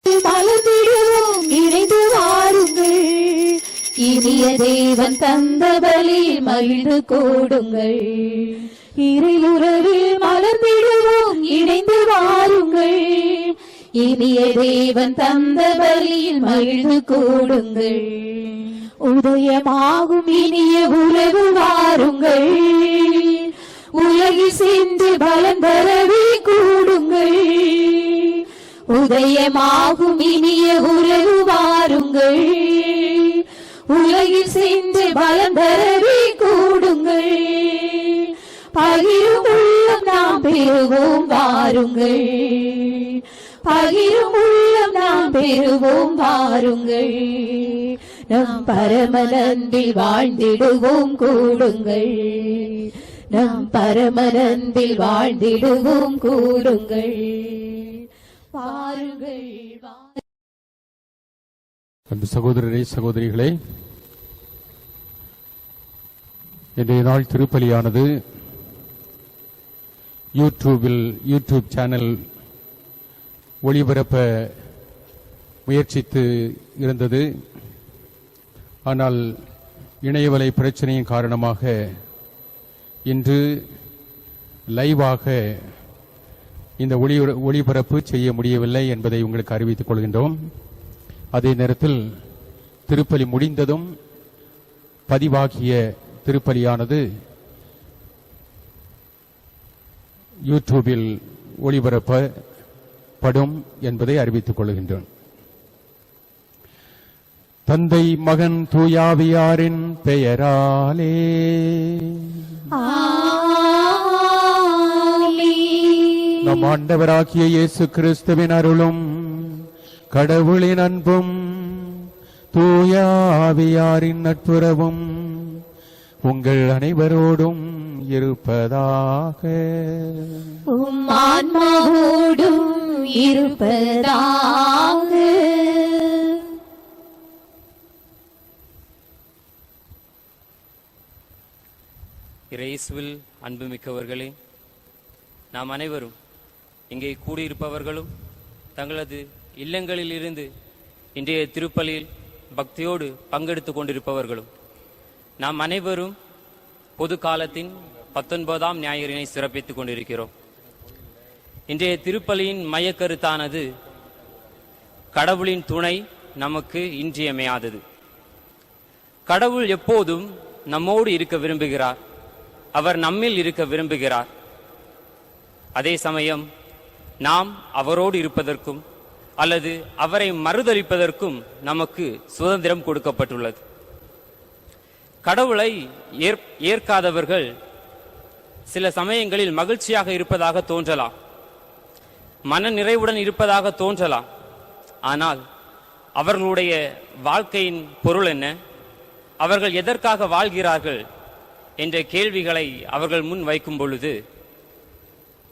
மலர்ந்திடுவோம், இணைந்து வாருங்கள். இனிய தேவன் தந்த பலி மகிழ்ந்து கூடுங்கள். இறையுறவில் மலர்ந்திடுவோம், இணைந்து வாருங்கள். இனிய தேவன் தந்த பலியில் மகிழ்ந்து கூடுங்கள். உதயமாகும் இனிய உறவு வாருங்கள். உலகில் சென்று பலன் பெறவே கூடுங்கள். உதயமாகும் இனிய உறவு வாருங்கள். உலகில் சென்று பலன் பெறவே கூடுங்கள். பகிரும் உள்ளம் நாம் பெறுவோம் வாருங்கள். பகிரும் உள்ளம் நாம் பெறுவோம் வாருங்கள். நம் பரமனன்பில் வாழ்ந்திடுவோம் கூடுங்கள். நம் பரமனன்பில் வாழ்ந்திடுவோம் கூடுங்கள். வாருங்கள். அன்பு சகோதரரே, சகோதரிகளே, இன்றைய நாள் திருப்பலியானது யூடியூப் சேனல் ஒளிபரப்ப முயற்சித்து இருந்தது. ஆனால் இணையவலை பிரச்சனையின் காரணமாக இன்று லைவாக இந்த ஒளிபரப்பு செய்ய முடியவில்லை என்பதை உங்களுக்கு அறிவித்துக் கொள்கின்றோம். அதே நேரத்தில் திருப்பலி முடிந்ததும் பதிவாகிய திருப்பலியானது யூடியூபில் ஒளிபரப்பப்படும் என்பதை அறிவித்துக் கொள்கின்றோம். தந்தை, மகன், தூயாவியாரின் பெயராலே நம் ஆண்டவராகிய இயேசு கிறிஸ்துவின் அருளும் கடவுளின் அன்பும் தூயாவியாரின் நட்புறவும் உங்கள் அனைவரோடும் இருப்பதாக. உம் ஆன்மாவோடும் இருப்பதாக. இயேசுவில் அன்புமிக்கவர்களே, நாம் அனைவரும் இங்கே கூடியிருப்பவர்களும் தங்களது இல்லங்களில் இருந்து இன்றைய திருப்பலியில் பக்தியோடு பங்கெடுத்துக் கொண்டிருப்பவர்களும் நாம் அனைவரும் பொது காலத்தின் 19ஆம் ஞாயிறினை சிறப்பித்துக் கொண்டிருக்கிறோம். இன்றைய திருப்பலியின் மையக்கருத்தானது கடவுளின் துணை நமக்கு இன்றியமையாதது. கடவுள் எப்போதும் நம்மோடு இருக்க விரும்புகிறார். அவர் நம்மில் இருக்க விரும்புகிறார். அதே சமயம் நாம் அவரோடு இருப்பதற்கும் அல்லது அவரை மறுதலிப்பதற்கும் நமக்கு சுதந்திரம் கொடுக்கப்பட்டுள்ளது. கடவுளை ஏற்காதவர்கள் சில சமயங்களில் மகிழ்ச்சியாக இருப்பதாக தோன்றலாம், மன நிறைவுடன் இருப்பதாக தோன்றலாம். ஆனால் அவர்களுடைய வாழ்க்கையின் பொருள் என்ன, அவர்கள் எதற்காக வாழ்கிறார்கள் என்ற கேள்விகளை அவர்கள் முன் வைக்கும் பொழுது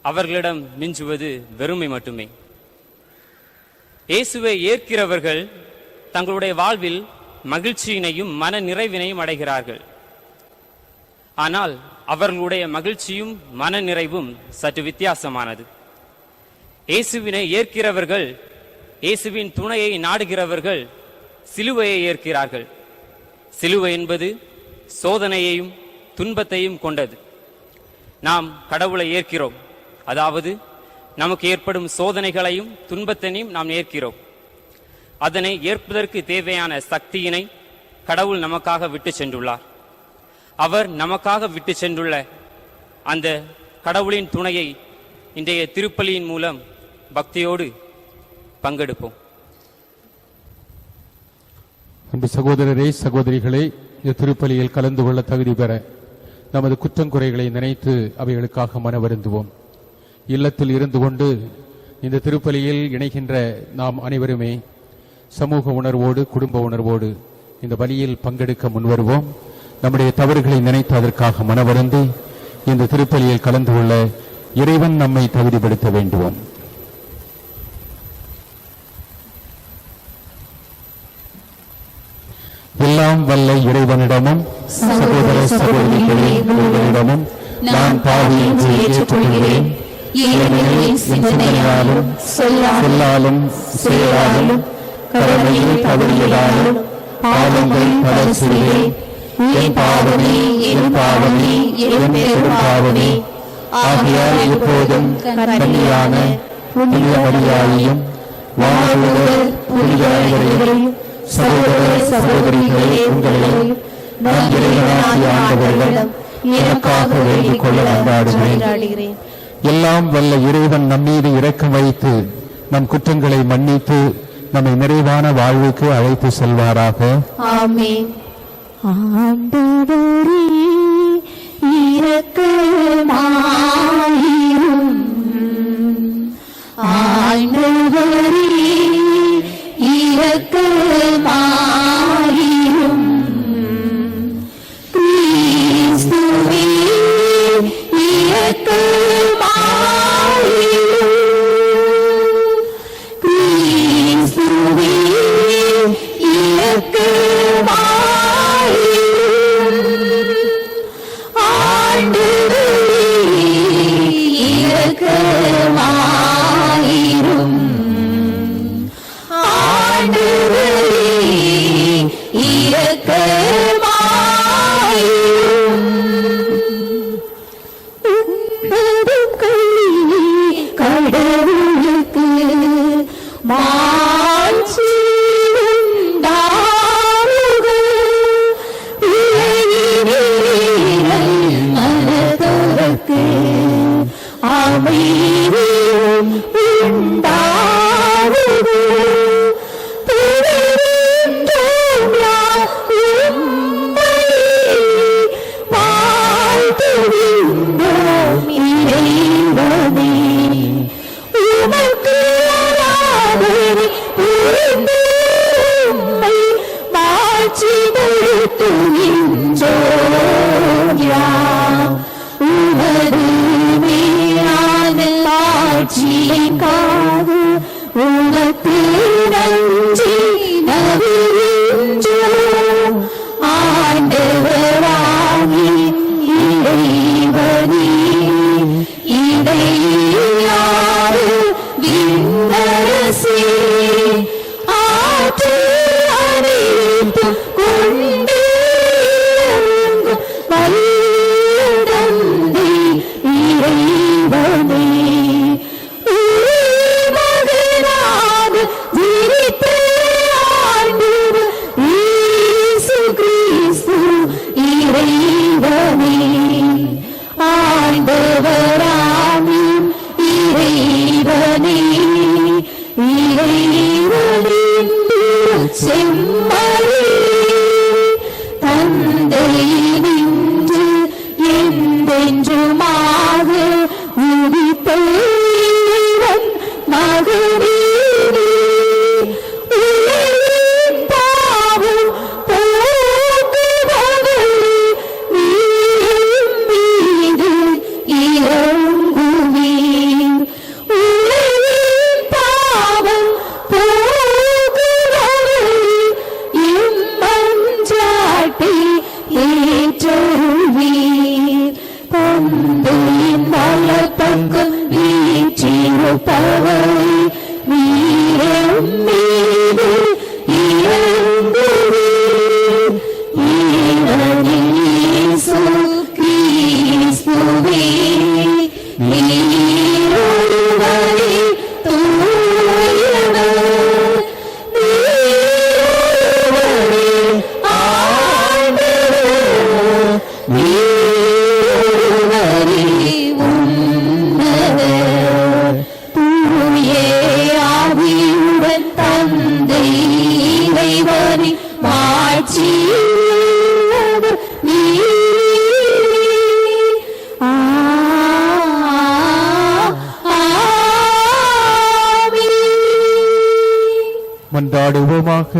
அவர்களிடம் மிஞ்சுவது வெறுமை மட்டுமே. இயேசுவை ஏற்கிறவர்கள் தங்களுடைய வாழ்வில் மகிழ்ச்சியினையும் மன நிறைவினையும் அடைகிறார்கள். ஆனால் அவர்களுடைய மகிழ்ச்சியும் மன நிறைவும் சற்று வித்தியாசமானது. இயேசுவினை ஏற்கிறவர்கள், இயேசுவின் துணையை நாடுகிறவர்கள் சிலுவையை ஏற்கிறார்கள். சிலுவை என்பது சோதனையையும் துன்பத்தையும் கொண்டது. நாம் கடவுளை ஏற்கிறோம், அதாவது நமக்கு ஏற்படும் சோதனைகளையும் துன்பத்தையும் நாம் ஏற்கிறோம். அதனை ஏற்பதற்கு தேவையான சக்தியினை கடவுள் நமக்காக விட்டு சென்றுள்ளார். அவர் நமக்காக விட்டு சென்றுள்ள அந்த கடவுளின் துணையை இன்றைய திருப்பலியின் மூலம் பக்தியோடு பங்கெடுப்போம். அன்பு சகோதரரே, சகோதரிகளே, இந்த திருப்பலியில் கலந்து கொள்ள தகுதி பெற நமது குற்றங்குறைகளை நினைத்து அவைகளுக்காக மனவருந்துவோம். இல்லத்தில் இருந்து கொண்டு இந்த திருப்பலியில் இணைகின்ற நாம் அனைவருமே சமூக உணர்வோடு, குடும்ப உணர்வோடு இந்த பலியில் பங்கெடுக்க முன்வருவோம். நம்முடைய தவறுகளை நினைத்து அதற்காக மனவருந்து இந்த திருப்பலியில் கலந்து கொள்ள இறைவன் நம்மை தகுதிப்படுத்த வேண்டுவோம். எல்லாம் வல்ல இறைவனிடமும் சகோதர சகோதரிகளே உங்களிடமும் நான் பாவி என்று ஏற்றுக்கொள்கிறேன். ஏனெனில் சிந்தனையாலும் சொல்லாலும் செயலாலும் கடமையில் தவறியதாலும் பாவங்கள் பல செய்தேன். என் பாவமே, என் பாவமே, என் பெரும் பாவமே. ஆகையால் எப்போதும் கன்னியான புனித மரியாதையும் வானதூதர் புனித அனைவரையும் சகோதர சகோதரிகளே உங்களையும் நம் இறைவனாகிய ஆண்டவரிடம் எனக்காக வேண்டிக் கொள்ள மன்றாடுகிறேன். எல்லாம் வல்ல இறைவன் நம்மீது இரக்கம் வைத்து நம் குற்றங்களை மன்னித்து நம்மை நிறைவான வாழ்வுக்கு அழைத்து செல்வாராக. ஆமென். ஆண்டவரே இரக்கமாயிரும். ஆண்டவரே இரக்கமாயிரும். கிறிஸ்துவே இரக்கமாயிரும். கிறிஸ்துவே இரக்கமாயிரும். ஆண்டவரே இரக்கமாயிரும். ஆண்டவரே இரக்கமாயிரும். கடவுளுக்கு மாட்சி உண்டாகுக. மனதோருக்கு அமைதியும் உண்டாகுக. புகழ்கின்றோம் யாம் உம்மை, வாழ்த்துகின்றோம் இறைவனே. உமக்கு ஆராதனை புரிந்து உம்மை மாட்சிப்படுத்துகின்றோம் யாம். உமது மேலான ஆட்சிக்காக உமக்கு நன்றி நவின்றோம். ஆண்டவராகி இறைவனே, இடையில்லாத விண்ணரசே, ஆற்றல் அனைத்தும் கொண்டு இறங்கும் வல்ல தந்தை இறைவனே. மகனாக விரித்த ஆண்டவர் இயேசு கிறிஸ்து இறைவனே. ஆண்டவராமின் இறைவனே, இறைவனின் செம்மறி தந்தை நின்று என்றென்றுமாக உதித்த இறைவன் மகனே, உலகின் பாவம் போக்குபவரே, நீர் மீது இறங்குவீர். உலகின் பாவம் போக்குபவரே, இம்மன்றாட்டை ஏற்றருள்வீர். தந்தையின் வலப்பக்கம் வீற்றிருப்பவரே, நீர் மீது இறங்குவீர். இயேசு கிறிஸ்துவே, நீர் ஒருவரே தூயவர். நீர் ஒருவரே ஆண்டவர். நீர் ஒருவரே உன்னதர். தூய ஆவியுடன் தந்தை இறைவனின் மாட்சியுள்ளவர் நீரே. ஆமென். மன்றாடுவோமாக.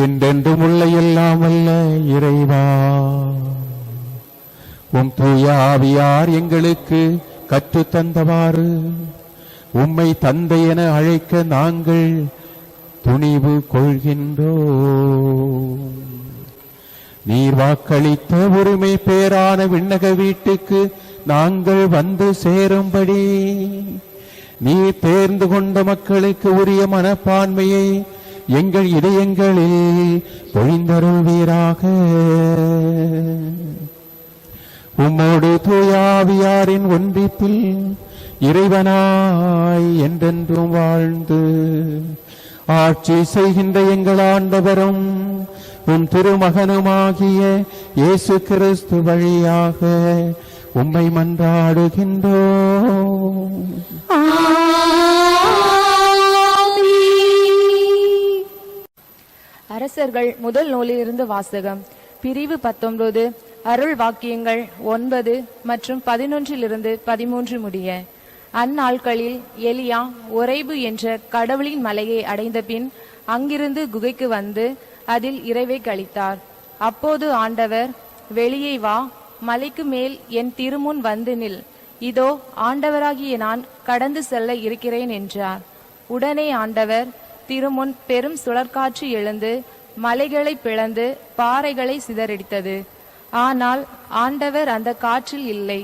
என்றென்றும் உள்ள எல்லாம் வல்ல இறைவா, உம் தூய ஆவியார் எங்களுக்கு கற்றுத் தந்தவாறு உம்மை தந்தை என அழைக்க நாங்கள் துணிவு கொள்கின்றோம். நீர் வாக்களித்த உரிமை பேரான விண்ணக வீட்டுக்கு நாங்கள் வந்து சேரும்படி நீர் தேர்ந்து கொண்ட மக்களுக்கு உரிய மனப்பான்மையை எங்கள் இதயங்களில் பொழிந்தருள்வீராக. உம்மோடு தூயாவியாரின் ஒன்றிப்பில் இறைவனாய் என்றென்றும் வாழ்ந்து ஆட்சி செய்கின்ற எங்கள் ஆண்டவரும் உம் திருமகனுமாகிய இயேசு கிறிஸ்து வழியாக உம்மை மன்றாடுகின்றோம். அரசர்கள் முதல் நூலிலிருந்து வாசகம். பிரிவு 19. அருள் வாக்கியங்கள் 9 மற்றும் 11 13 முடிய. அந்நாட்களில் எலியா ஒரேபு என்ற கடவுளின் மலையை அடைந்த பின் அங்கிருந்து குகைக்கு வந்து அதில் இரவை கழித்தார். அப்போது ஆண்டவர், வெளியே வா, மலைக்கு மேல் என் திருமுன் வந்து நில், இதோ ஆண்டவராகிய நான் கடந்து செல்ல இருக்கிறேன் என்றார். உடனே ஆண்டவர் திருமுன் பெரும் சுழற்காற்று எழுந்து மலைகளை பிளந்து பாறைகளை சிதறடித்தது. ஆனால் ஆண்டவர் அந்த காற்றில் இல்லை.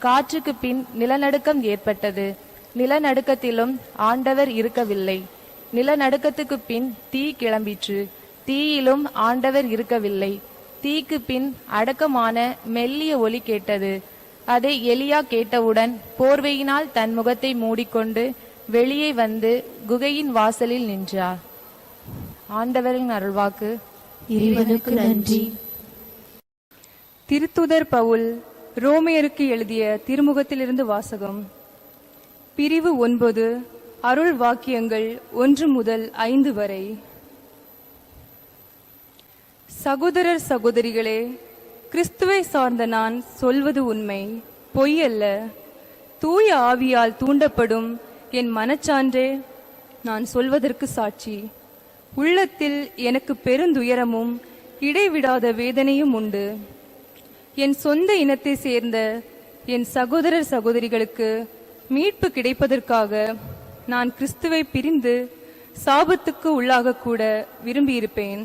காற்றுக்கு பின் நிலநடுக்கம் ஏற்பட்டது. நிலநடுக்கத்திலும் ஆண்டவர் இருக்கவில்லை. நிலநடுக்கத்துக்கு பின் தீ கிளம்பிற்று. தீயிலும் ஆண்டவர் இருக்கவில்லை. தீக்கு பின் அடக்கமான மெல்லிய ஒலி கேட்டது. அதை எலியா கேட்டவுடன் போர்வையினால் தன் முகத்தை மூடிக்கொண்டு வெளியே வந்து குகையின் வாசலில் நின்றார். ஆண்டவரின் அருள்வாக்கு. இறைவனுக்கு நன்றி. திருத்துதர் பவுல் ரோமையருக்கு எழுதிய திருமுகத்திலிருந்து வாசகம். பிரிவு 9. அருள் வாக்கியங்கள் 1 முதல் 5 வரை. சகோதரர் சகோதரிகளே, கிறிஸ்துவை சார்ந்த நான் சொல்வது உண்மை, பொய் அல்ல. தூய ஆவியால் தூண்டப்படும் என் மனச்சான்றே நான் சொல்வதற்கு சாட்சி. உள்ளத்தில் எனக்கு பெருந்துயரமும் இடைவிடாத வேதனையும் உண்டு. என் சொந்த இனத்தை சேர்ந்த என் சகோதரர் சகோதரிகளுக்கு மீட்பு கிடைப்பதற்காக நான் கிறிஸ்துவை பிரிந்து சாபத்துக்கு உள்ளாகக்கூட விரும்பியிருப்பேன்.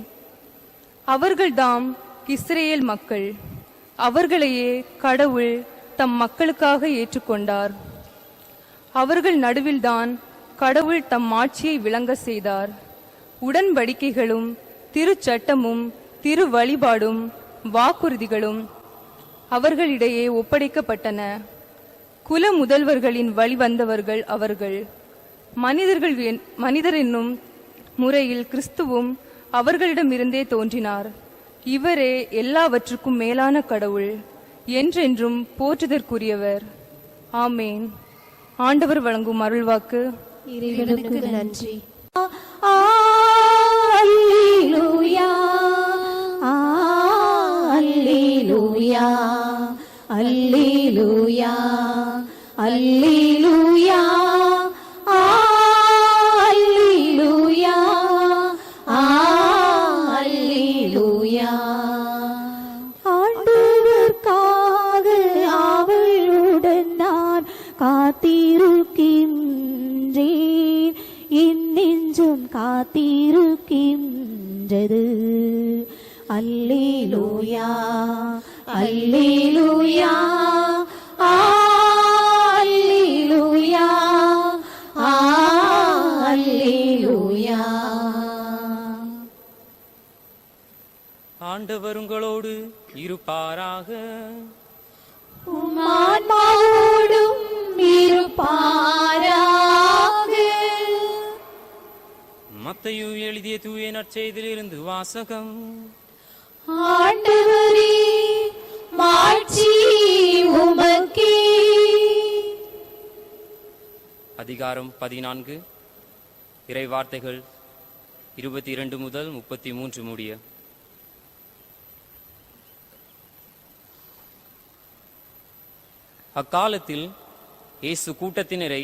அவர்கள்தாம் இஸ்ரேல் மக்கள். அவர்களையே கடவுள் தம் மக்களுக்காக ஏற்றுக்கொண்டார். அவர்கள் நடுவில்தான் கடவுள் தம் ஆட்சியை விளங்க செய்தார். உடன்படிக்கைகளும் திருச்சட்டமும் திரு வழிபாடும் வாக்குறுதிகளும் அவர்களிடையே ஒப்படைக்கப்பட்டன. குல முதல்வர்களின் வழிவந்தவர்கள் அவர்கள். மனிதர் என்னும் முறையில் கிறிஸ்துவும் அவர்களிடமிருந்தே தோன்றினார். இவரே எல்லாவற்றுக்கும் மேலான கடவுள், என்றென்றும் போற்றுதற்குரியவர். ஆமேன். ஆண்டவர் வழங்கும் அருள்வாக்கு. இறைவனுக்கு நன்றி. அல்லேலூயா, அல்லேலூயா, அல்லேலூயா, அல்லேலூயா, அல்லேலூயா, அல்லேலூயா. ஆண்டவர்க்காக ஆவலுடன் நான் காத்திருக்கின்றேன். என் நெஞ்சம் காத்திருக்கின்றது. அல்லேலூயா, அல்லேலூயா, அல்லேலூயா, அல்லேலூயா. ஆண்டவர் உங்களோடு இருப்பாராக. உம் ஆன்மாவோடும் இருப்பாராக. மத்தேயு எழுதிய தூய நற்செய்தியிலிருந்து வாசகம். ஆண்டவரே, மாட்சி உமக்கே. அதிகாரம் 14. இறை வார்த்தைகள் 22 முதல் 33 முடிய. அக்காலத்தில் இயேசு கூட்டத்தினரை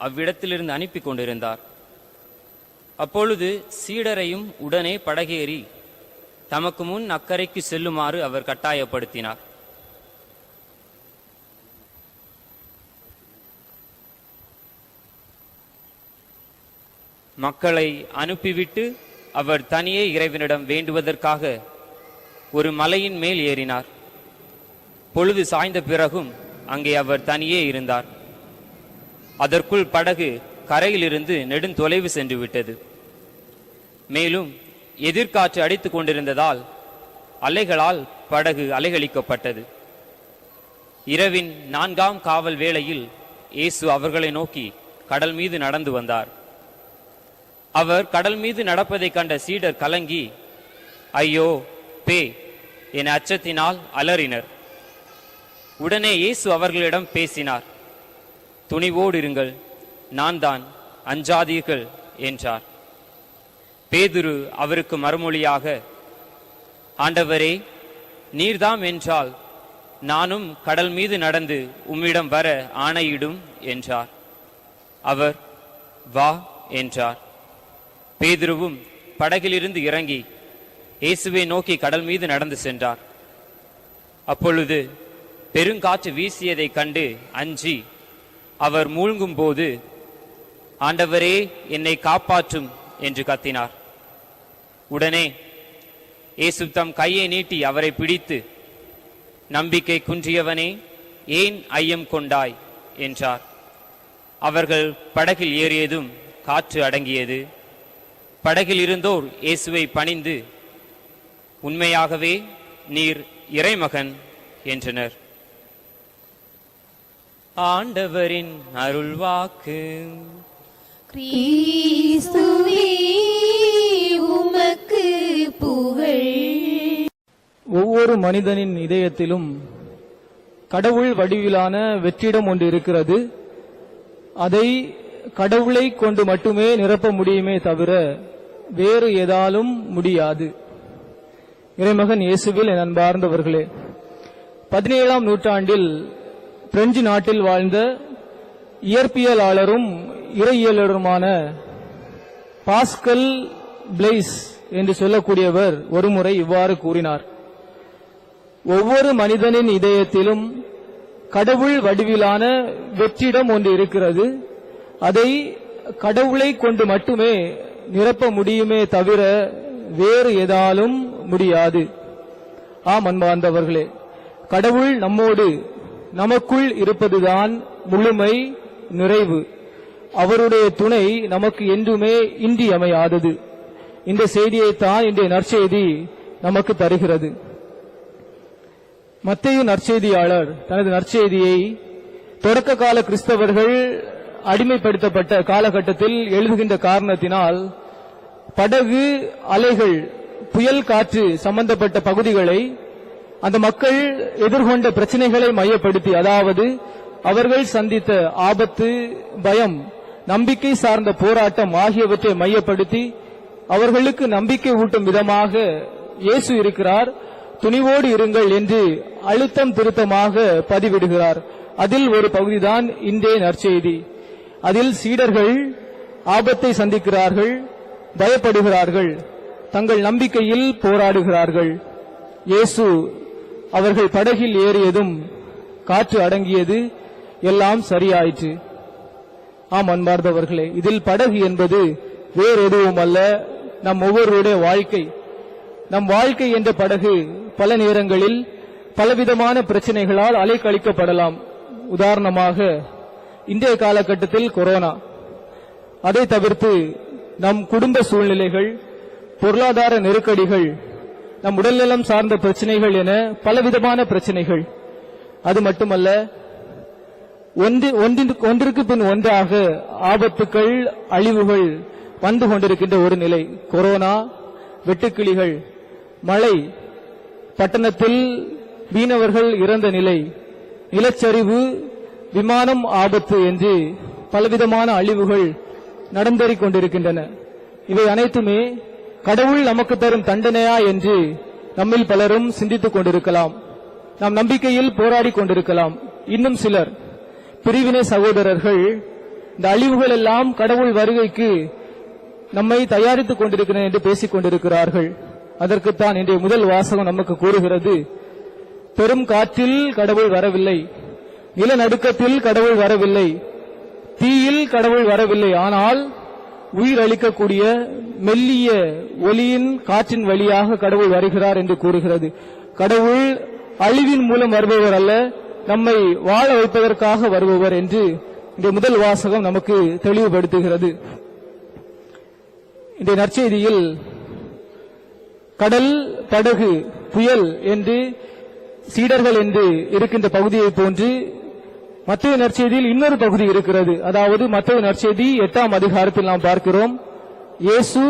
அவ்விடத்திலிருந்து அனுப்பி கொண்டிருந்தார். அப்பொழுது சீடரையும் உடனே படகேறி தமக்கு முன் அக்கறைக்கு செல்லுமாறு அவர் கட்டாயப்படுத்தினார். மக்களை அனுப்பிவிட்டு அவர் தனியே இறைவனிடம் வேண்டுவதற்காக ஒரு மலையின் மேல் ஏறினார். பொழுது சாய்ந்த பிறகும் அங்கே அவர் தனியே இருந்தார். அதற்குள் படகு கரையிலிருந்து நெடுந்தொலைவு சென்று விட்டது. மேலும் எதிர்காற்று அடித்துக் கொண்டிருந்ததால் அலைகளால் படகு அலைகளிக்கப்பட்டது. இரவின் 4ஆம் காவல் வேளையில் இயேசு அவர்களை நோக்கி கடல் மீது நடந்து வந்தார். அவர் கடல் மீது நடப்பதை கண்ட சீடர் கலங்கி, ஐயோ பே என அச்சத்தினால் அலறினர். உடனே இயேசு அவர்களிடம் பேசினார். துணிவோடு இருங்கள், நான் தான், அஞ்சாதீர்கள் என்றார். பேதுரு அவருக்கு மறுமொழியாக, ஆண்டவரே, நீர்தாம் என்றால் நானும் கடல் மீது நடந்து உம்மிடம் வர ஆணையிடும் என்றார். அவர் வா என்றார். பேதுருவும் படகிலிருந்து இறங்கி இயேசுவை நோக்கி கடல் மீது நடந்து சென்றார். அப்பொழுது பெருங்காற்று வீசியதைக் கண்டு அஞ்சி அவர் மூழ்கும் போது, ஆண்டவரே, என்னை காப்பாற்றும் என்று கத்தினார். உடனே இயேசு தம் கையை நீட்டி அவரை பிடித்து, நம்பிக்கை குன்றியவனே, ஏன் ஐயம் கொண்டாய் என்றார். அவர்கள் படகில் ஏறியதும் காற்று அடங்கியது. படகில் இருந்தோர் இயேசுவை பணிந்து, உண்மையாகவே நீர் இறைமகன் என்றனர். ஆண்டவரின் அருள்வாக்கு. கிறிஸ்துவே உமக்கு புகழ். ஒவ்வொரு மனிதனின் இதயத்திலும் கடவுள் வடிவிலான வெற்றிடம் ஒன்று இருக்கிறது. அதை கடவுளை கொண்டு மட்டுமே நிரப்ப முடியுமே தவிர வேறு ஏதாலும் முடியாது. இறைமகன் இயேசுவில் என் அன்பார்ந்தவர்களே, 17ஆம் நூற்றாண்டில் பிரெஞ்சு நாட்டில் வாழ்ந்த இயற்பியலாளரும் இறையியலருமான பாஸ்கல் பிளைஸ் என்று சொல்லக்கூடியவர் ஒருமுறை இவ்வாறு கூறினார். ஒவ்வொரு மனிதனின் இதயத்திலும் கடவுள் வடிவிலான வெற்றிடம் ஒன்று இருக்கிறது. அதை கடவுளை கொண்டு மட்டுமே நிரப்ப முடியுமே தவிர வேறு ஏதாலும் முடியாது. ஆம் அன்பார்ந்தவர்களே, கடவுள் நம்மோடு நமக்குள் இருப்பதுதான் முழுமை, நிறைவு. அவருடைய துணை நமக்கு என்றுமே இன்றியமையாதது. இந்த செய்தியைத்தான் இன்றைய நற்செய்தி நமக்கு தருகிறது. மத்தேயு நற்செய்தியாளர் தனது நற்செய்தியை தொடக்க கால கிறிஸ்தவர்கள் அடிமைப்படுத்தப்பட்ட காலகட்டத்தில் எழுதுகின்ற காரணத்தினால் படகு, அலைகள், புயல் காற்று சம்பந்தப்பட்ட பகுதிகளை, அந்த மக்கள் எதிர்கொண்ட பிரச்சனைகளை மையப்படுத்தி, அதாவது அவர்கள் சந்தித்த ஆபத்து, பயம், நம்பிக்கை சார்ந்த போராட்டம் ஆகியவற்றை மையப்படுத்தி அவர்களுக்கு நம்பிக்கை ஊட்டும் விதமாக இயேசு இருக்கிறார், துணிவோடு இருங்கள் என்று அழுத்தம் திருத்தமாக பதிவிடுகிறார். அதில் ஒரு பகுதிதான் இன்றைய நற்செய்தி. அதில் சீடர்கள் ஆபத்தை சந்திக்கிறார்கள், பயப்படுகிறார்கள், தங்கள் நம்பிக்கையில் போராடுகிறார்கள். இயேசு அவர்கள் படகில் ஏறியதும் காற்று அடங்கியது, எல்லாம் சரியாயிற்று. ஆம் அன்பார்ந்தவர்களே, இதில் படகு என்பது வேறு எதுவும் அல்ல, நம் ஒவ்வொருவருடைய வாழ்க்கை. நம் வாழ்க்கை என்ற படகு பல நேரங்களில் பலவிதமான பிரச்சனைகளால் அலைக்கழிக்கப்படலாம். உதாரணமாக இன்றைய காலகட்டத்தில் கொரோனா, அதை தவிர்த்து நம் குடும்ப சூழ்நிலைகள், பொருளாதார நெருக்கடிகள், நம் உடல்நலம் சார்ந்த பிரச்சனைகள் என பலவிதமான பிரச்சனைகள். அது மட்டுமல்ல, ஒன்றுக்கு பின் ஒன்றாக ஆபத்துக்கள், அழிவுகள் வந்து கொண்டிருக்கின்ற ஒரு நிலை. கொரோனா, வெட்டுக்கிளிகள், மழை, பட்டணத்தில் மீனவர்கள் இறந்த நிலை, நிலச்சரிவு, விமானம் ஆபத்து என்று பலவிதமான அழிவுகள் நடந்தேறிக் கொண்டிருக்கின்றன. இவை அனைத்துமே கடவுள் நமக்கு தரும் தண்டனையா என்று நம்மில் பலரும் சிந்தித்துக் கொண்டிருக்கலாம். நாம் நம்பிக்கையில் போராடி கொண்டிருக்கலாம். இன்னும் சிலர் பிரிவினை சகோதரர்கள் இந்த அழிவுகள் எல்லாம் கடவுள் வருகைக்கு நம்மை தயாரித்துக் கொண்டிருக்கிறேன் என்று பேசிக் கொண்டிருக்கிறார்கள். அதற்குத்தான் இன்றைய முதல் வாசகம் நமக்கு கூறுகிறது, பெரும் காற்றில் கடவுள் வரவில்லை, நிலநடுக்கத்தில் கடவுள் வரவில்லை, தீயில் கடவுள் வரவில்லை, ஆனால் உயிர் அளிக்கக்கூடிய மெல்லிய ஒலியின் காற்றின் வழியாக கடவுள் வருகிறார் என்று கூறுகிறது. கடவுள் அழிவின் மூலம் வருபவர் அல்ல, நம்மை வாழ வைப்பதற்காக வருபவர் என்று இந்த முதல் வாசகம் நமக்கு தெளிவுபடுத்துகிறது. இந்த நற்செய்தியில் கடல், படகு, புயல் என்று சீடர்கள் என்று இருக்கின்ற பகுதியை போன்று மத்தேயு நற்செய்தியில் இன்னொரு பகுதி இருக்கிறது. அதாவது மத்தேயு நற்செய்தி 8ஆம் அதிகாரத்தில் நாம் பார்க்கிறோம், இயேசு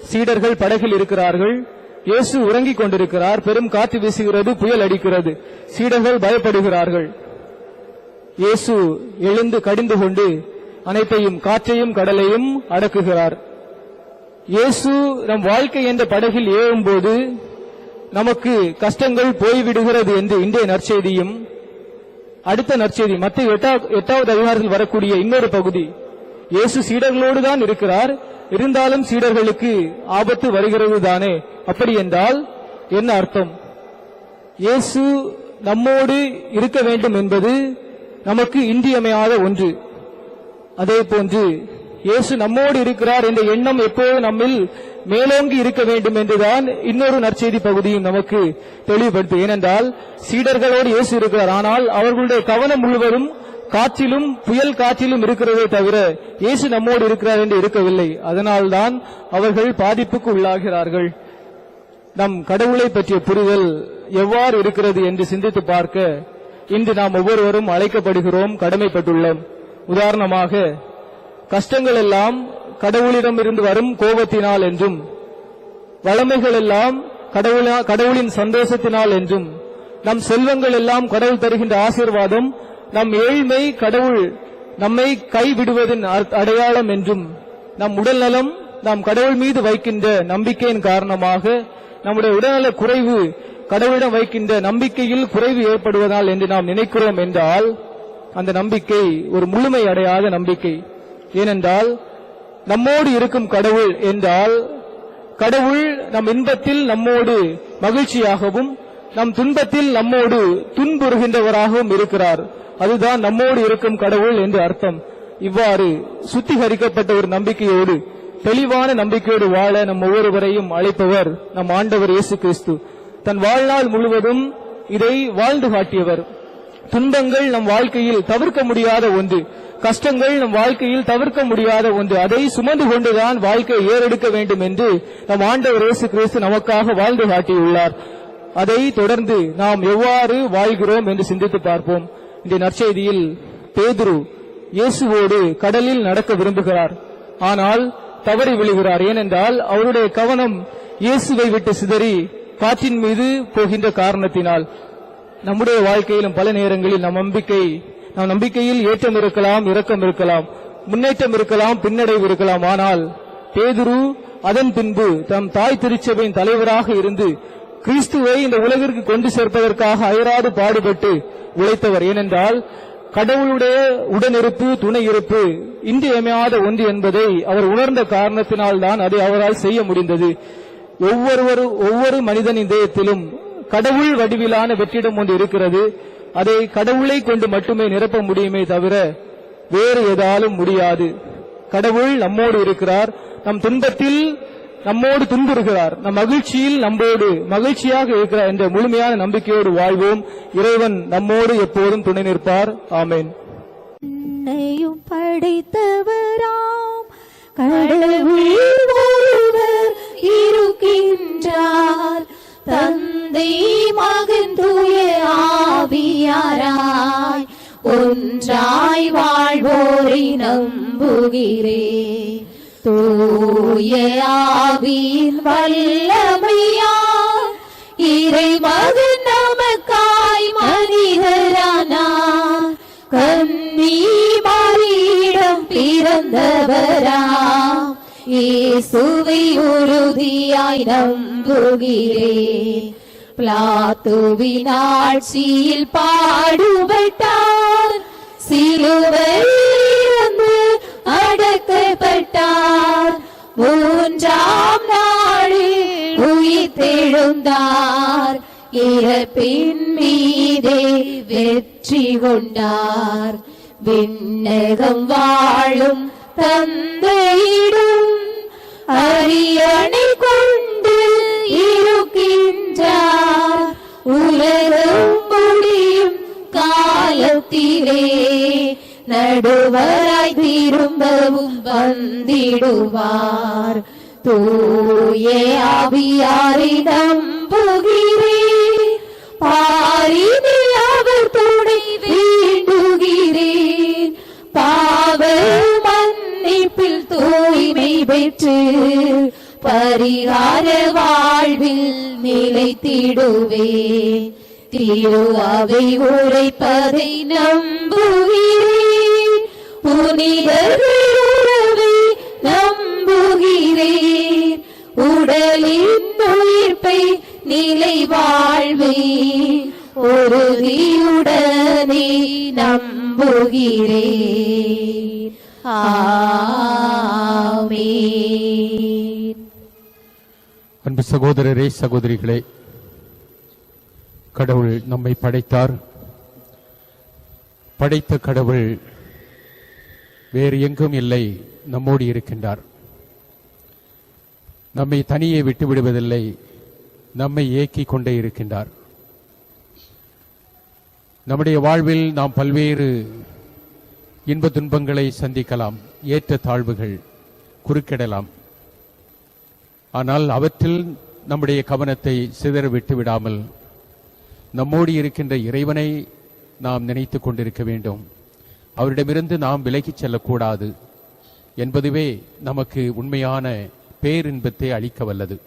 சீடர்கள் படகில் இருக்கிறார்கள், இயேசு உறங்கிக் கொண்டிருக்கிறார், பெரும் காற்று வீசுகிறது, புயல் அடிக்கிறது, சீடர்கள் பயப்படுகிறார்கள். இயேசு எழுந்து கடிந்து கொண்டு அனைத்தையும், காற்றையும் கடலையும் அடக்குகிறார். இயேசு நம் வாழ்க்கை என்ற படகில் ஏறும்போது நமக்கு கஷ்டங்கள் போய்விடுகிறது என்று இன்றைய நற்செய்தியும், அடுத்த நற்செய்தி மத்தேயு 8வது அதிகாரத்தில் வரக்கூடிய இன்னொரு பகுதி, இயேசு சீடர்களோடு தான் இருக்கிறார், இருந்தாலும் சீடர்களுக்கு ஆபத்து வருகிறது தானே. அப்படி என்றால் என்ன அர்த்தம்? இயேசு நம்மோடு இருக்க வேண்டும் என்பது நமக்கு இன்றியமையாத ஒன்று. அதே போன்று இயேசு நம்மோடு இருக்கிறார் என்ற எண்ணம் எப்போது நம்மில் மேலோங்கி இருக்க வேண்டும் என்றுதான் இன்னொரு நற்செய்தி பகுதியும் நமக்கு தெளிவுபடுத்து. ஏனென்றால் சீடர்களோடு இயேசு இருக்கிறார், ஆனால் அவர்களுடைய கவனம் முழுவதும் காற்றிலும் புயல் காற்றிலும் இருக்கிறதே தவிர இயேசு நம்மோடு இருக்கிறார் என்று இருக்கவில்லை. அதனால்தான் அவர்கள் பாதிப்புக்கு உள்ளாகிறார்கள். நம் கடவுளை பற்றிய புரிதல் எவ்வாறு இருக்கிறது என்று சிந்தித்து பார்க்க இன்று நாம் ஒவ்வொருவரும் அழைக்கப்படுகிறோம், கடமைப்பட்டுள்ளோம். உதாரணமாக, கஷ்டங்கள் எல்லாம் கடவுளிடம் இருந்து வரும் கோபத்தினால் என்றும், வளமைகள் எல்லாம் கடவுளின் சந்தோஷத்தினால் என்றும், நம் செல்வங்கள் எல்லாம் கடவுள் தருகின்ற ஆசீர்வாதம், நம் ஏழ்மை கடவுள் நம்மை கைவிடுவதின் அடையாளம் என்றும், நம் உடல்நலம் நாம் கடவுள் மீது வைக்கின்ற நம்பிக்கையின் காரணமாக நம்முடைய உடல்நல குறைவு கடவுளிடம் வைக்கின்ற நம்பிக்கையில் குறைவு ஏற்படுவதால் என்று நாம் நினைக்கிறோம் என்றால் அந்த நம்பிக்கை ஒரு முழுமை அடையாத நம்பிக்கை. ஏனென்றால் நம்மோடு இருக்கும் கடவுள் என்றால், கடவுள் நம் இன்பத்தில் நம்மோடு மகிழ்ச்சியாகவும் நம் துன்பத்தில் நம்மோடு துன்புறுகின்றவராகவும் இருக்கிறார். அதுதான் நம்மோடு இருக்கும் கடவுள் என்று அர்த்தம். இவ்வாறு சுத்திகரிக்கப்பட்ட ஒரு நம்பிக்கையோடு, தெளிவான நம்பிக்கையோடு வாழ நம் ஒவ்வொருவரையும் அழைப்பவர் நம் ஆண்டவர் இயேசு கிறிஸ்து. தன் வாழ்நாள் முழுவதும் இதை வாழ்ந்து காட்டியவர். துன்பங்கள் நம் வாழ்க்கையில் தவிர்க்க முடியாத ஒன்று, கஷ்டங்கள் நம் வாழ்க்கையில் தவிர்க்க முடியாத ஒன்று. அதை சுமந்து கொண்டுதான் வாழ்க்கை ஏறெடுக்க வேண்டும் என்று நம் ஆண்டவர் இயேசு கிறிஸ்து நமக்காக வாழ்ந்து காட்டியுள்ளார். அதை தொடர்ந்து நாம் எவ்வாறு வாழ்கிறோம் என்று சிந்தித்து பார்ப்போம். இந்த நற்செய்தியில் பேதுரு இயேசுவோடு கடலில் நடக்க விரும்புகிறார், ஆனால் தவறி விழுகிறார். ஏனென்றால் அவருடைய கவனம் இயேசுவை விட்டு சிதறி காற்றின் மீது போகின்ற காரணத்தினால். நம்முடைய வாழ்க்கையிலும் பல நேரங்களில் நம் நம்பிக்கையில் ஏற்றம் இருக்கலாம், இரக்கம் இருக்கலாம், முன்னேற்றம் இருக்கலாம், பின்னடைவு இருக்கலாம். ஆனால் பேதுரு அதன் பின்பு தம் தாய் திருச்சபையின் தலைவராக இருந்து கிறிஸ்துவை இந்த உலகிற்கு கொண்டு சேர்ப்பதற்காக அயராது பாடுபட்டு உழைத்தவர். ஏனென்றால் கடவுளுடைய உடனிருப்பு, துணை இருப்பு இன்றியமையாத ஒன்று என்பதை அவர் உணர்ந்த காரணத்தினால் தான் அதை அவரால் செய்ய முடிந்தது. ஒவ்வொரு மனிதன் இதயத்திலும் கடவுள் வடிவிலான வெற்றிடம் ஒன்று இருக்கிறது. அதை கடவுளை கொண்டு மட்டுமே நிரப்ப முடியுமே தவிர வேறு எதாலும் முடியாது. கடவுள் நம்மோடு இருக்கிறார், நம் துன்பத்தில் நம்மோடு துன்புறுகிறார், நம் மகிழ்ச்சியில் நம்மோடு மகிழ்ச்சியாக இருக்கிறார் என்ற முழுமையான நம்பிக்கையோடு வாழ்வோம். இறைவன் நம்மோடு எப்போதும் துணை நிற்பார். ஆமேன். என்னையும் படைத்தவராம் கடவுள் ஒருவர் இருக்கின்றார், தந்தை மகன் தூய ஆவியாராய் ஒன்றாய் வாழ்வோரை நம்புகிறேன். தூய ஆவியின் வல்லமையால் இறைமகன் நமக்காய் மனிதரானார், கன்னி மரியிடம் பிறந்தவராம் இயேசுவை உறுதியாய் நம்புகிறேன். பிலாத்துவின் ஆட்சியில் பாடுபட்டார், சிலுவையில் அடக்கப்பட்டார், மூன்றாம் நாளில் உயிர்த்தெழுந்தார், இறப்பின் மீதே வெற்றி கொண்டார். விண்ணகம் வாழும் தந்தையிடம் அரியணை கொண்டு இருக்கின்றார். உலகம் முடியும் காலத்திலே நடுவராய் திரும்பவும் வந்திடுவார். தூய ஆவியாரை நம்புகிறேன், பாரினில் அவர் துணை வேண்டுகிறேன். பாவ மன்னிப்பில் தூய்மை பெற்று பரிகார வாழ்வில் நிலைத்திடுவேன். திரு அவை உரைப்பதை நம்புகிறேன், புனிதர்கள் உறவை நம்புகிறேன். உடலின் உயிர்ப்பை நிலை வாழ்வை உறுதியுடனே நம்புகிறேன். ஆமென். அன்பு சகோதரரே சகோதரிகளே, கடவுள் நம்மை படைத்தார். படைத்த கடவுள் வேறு எங்கும் இல்லை, நம்மோடு இருக்கின்றார். நம்மை தனியே விட்டு விடுவதில்லை, நம்மை ஏக்கிக் கொண்டே இருக்கின்றார். நம்முடைய வாழ்வில் நாம் பல்வேறு இன்ப துன்பங்களை சந்திக்கலாம், ஏற்ற தாழ்வுகள் குறுக்கிடலாம். ஆனால் அவற்றில் நம்முடைய கவனத்தை சிதற விட்டு விடாமல் நம்மோடு இருக்கின்ற இறைவனை நாம் நினைத்துக் கொண்டிருக்க வேண்டும். அவரிடமிருந்து நாம் விலகிச் செல்லக்கூடாது என்பதுவே நமக்கு உண்மையான பேரின்பத்தை அளிக்க வல்லது.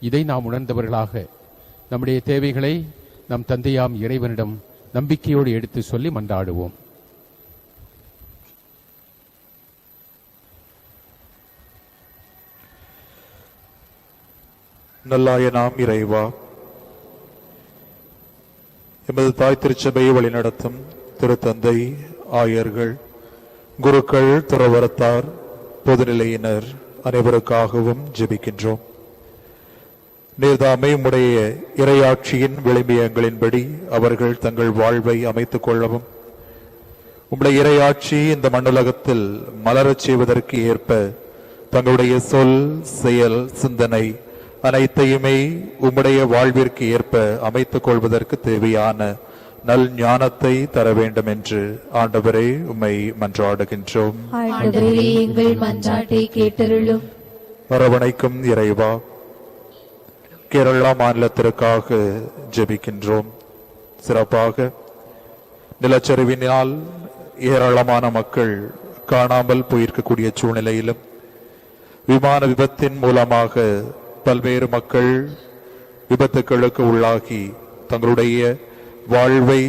இதை நாம் உணர்ந்தவர்களாக நம்முடைய தேவைகளை நம் தந்தையாம் இறைவனிடம் நம்பிக்கையோடு எடுத்து சொல்லி மன்றாடுவோம். நல்லாய நாம் இறைவா, எமது தாய் திருச்சபையை வழிநடத்தும் திருத்தந்தை, ஆயர்கள், குருக்கள், துறவரத்தார், பொதுநிலையினர் அனைவருக்காகவும் ஜெபிக்கின்றோம். நீர்தாமே உம்முடைய இறையாட்சியின் விளிம்பியங்களின்படி அவர்கள் தங்கள் வாழ்வை அமைத்துக் கொள்ளவும், உம்முடைய இறையாட்சி இந்த மண்ணுலகத்தில் மலரச் செய்வதற்கு ஏற்ப தங்களுடைய சொல், செயல், சிந்தனை அனைத்தையுமே உம்முடைய வாழ்விற்கு ஏற்ப அமைத்துக் கொள்வதற்கு தேவையான நல் ஞானத்தை தர வேண்டும் என்று ஆண்டவரே உம்மை மன்றாடுகின்றோம். ஆண்டவரே, எங்கள் மன்றாட்டை கேட்டருளும். அரவணைக்கும் இறைவா, கேரளா மாநிலத்திற்காக ஜெபிக்கின்றோம். சிறப்பாக நிலச்சரிவினால் ஏராளமான மக்கள் காணாமல் போயிருக்கக்கூடிய சூழ்நிலையிலும், விமான விபத்தின் மூலமாக பல்வேறு மக்கள் விபத்துக்களுக்கு உள்ளாகி தங்களுடைய வாழ்வை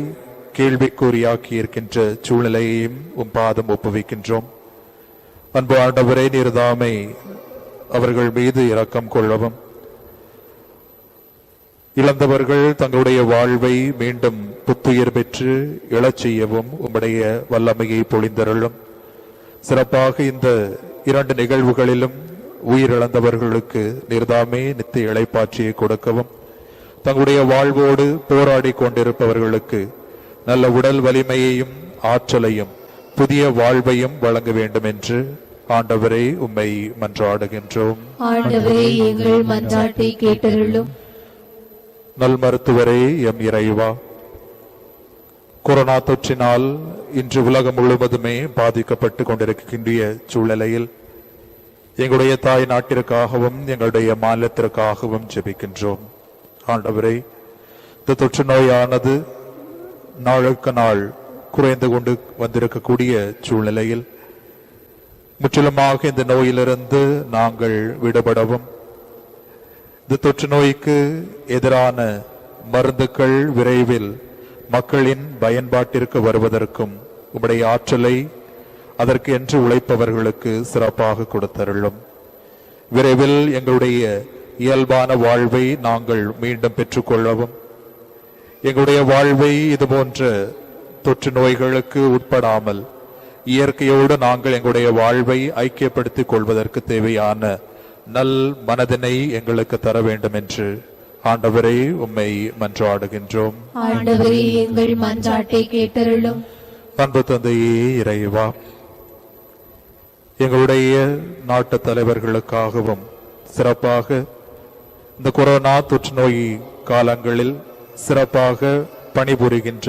கேள்விக்குறியாக்கி இருக்கின்ற சூழ்நிலையையும் உம் பாதம் ஒப்புவிக்கின்றோம். அன்பு ஆண்டவரே, நீர்தாமே அவர்கள் மீது இரக்கம் கொள்ளவும், இழந்தவர்கள் தங்களுடைய வாழ்வை மீண்டும் புத்துயிர் பெற்று எழச் செய்யவும் உம்முடைய வல்லமையை பொழிந்தருளும். சிறப்பாக இந்த இரண்டு நிகழ்வுகளிலும் உயிரிழந்தவர்களுக்கு நீர்தாமே நித்திய இளைப்பாற்றியை கொடுக்கவும், தங்களுடைய வாழ்வோடு போராடி கொண்டிருப்பவர்களுக்கு நல்ல உடல் வலிமையையும் ஆற்றலையும் புதிய வாழ்வையும் வழங்க வேண்டும் என்று ஆண்டவரே உம்மை மன்றாடுகின்றோம். ஆண்டவரே, எங்கள் மன்றாட்டை கேட்டருளும். நல் மருத்துவரே, எம் இறைவா, கொரோனா தொற்றினால் இன்று உலகம் முழுவதுமே பாதிக்கப்பட்டு கொண்டிருக்கின்ற சூழ்நிலையில் எங்களுடைய தாய் நாட்டிற்காகவும் எங்களுடைய மாநிலத்திற்காகவும் ஜெபிக்கின்றோம். ஆண்டவரே, இந்த தொற்று நோயானது நாளுக்கு நாள் குறைந்து கொண்டு வந்திருக்கக்கூடிய சூழ்நிலையில் முற்றிலுமாக இந்த நோயிலிருந்து நாங்கள் விடுபடவும், இந்த தொற்று நோய்க்கு எதிரான மருந்துகள் விரைவில் மக்களின் பயன்பாட்டிற்கு வருவதற்கும் உம்முடைய ஆற்றலை அதற்கு என்று உழைப்பவர்களுக்கு சிறப்பாக கொடுத்தருளும். விரைவில் எங்களுடைய இயல்பான வாழ்வை நாங்கள் மீண்டும் பெற்றுக்கொள்ளவும், எங்களுடைய வாழ்வை இதுபோன்ற தொற்று நோய்களுக்கு உட்படாமல் இயற்கையோடு நாங்கள் எங்களுடைய வாழ்வை ஐக்கியப்படுத்திக் கொள்வதற்கு தேவையான நல் மனதினை எங்களுக்கு தர வேண்டும் என்று ஆண்டவரே உம்மை மன்றாடுகின்றோம். ஆண்டவரே, எங்கள் மன்றாட்டை கேட்டருளும். அன்பு தந்தையே இறைவா, எங்களுடைய நாட்டு தலைவர்களுக்காகவும் சிறப்பாக இந்த கொரோனா தொற்று நோய் காலங்களில் சிறப்பாக பணிபுரிகின்ற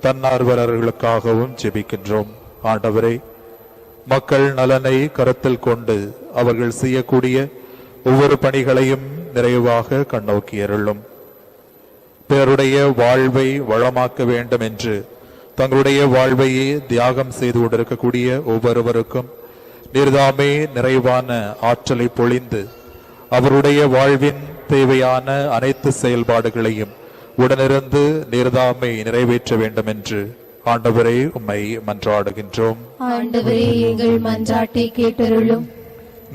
தன்னார்வலர்களுக்காகவும் ஜெபிக்கின்றோம். ஆண்டவரே, மக்கள் நலனை கருத்தில் கொண்டு அவர்கள் செய்யக்கூடிய ஒவ்வொரு பணிகளையும் நிறைவாக கண்ணோக்கி அருளும். பிறருடைய வாழ்வை வளமாக்க வேண்டும் என்று தங்களுடைய வாழ்வையே தியாகம் செய்து கொண்டிருக்கக்கூடிய ஒவ்வொருவருக்கும் நீர்தாமே நிறைவான ஆற்றலை பொழிந்து அவருடைய வாழ்வின் தேவையான அனைத்து செயல்பாடுகளையும் உடனிருந்து நீர்தாமை நிறைவேற்ற வேண்டும் என்று ஆண்டவரே உம்மை மன்றாடுகின்றோம். ஆண்டவரே, எங்கள் மன்றாட்டை கேட்டருளும்.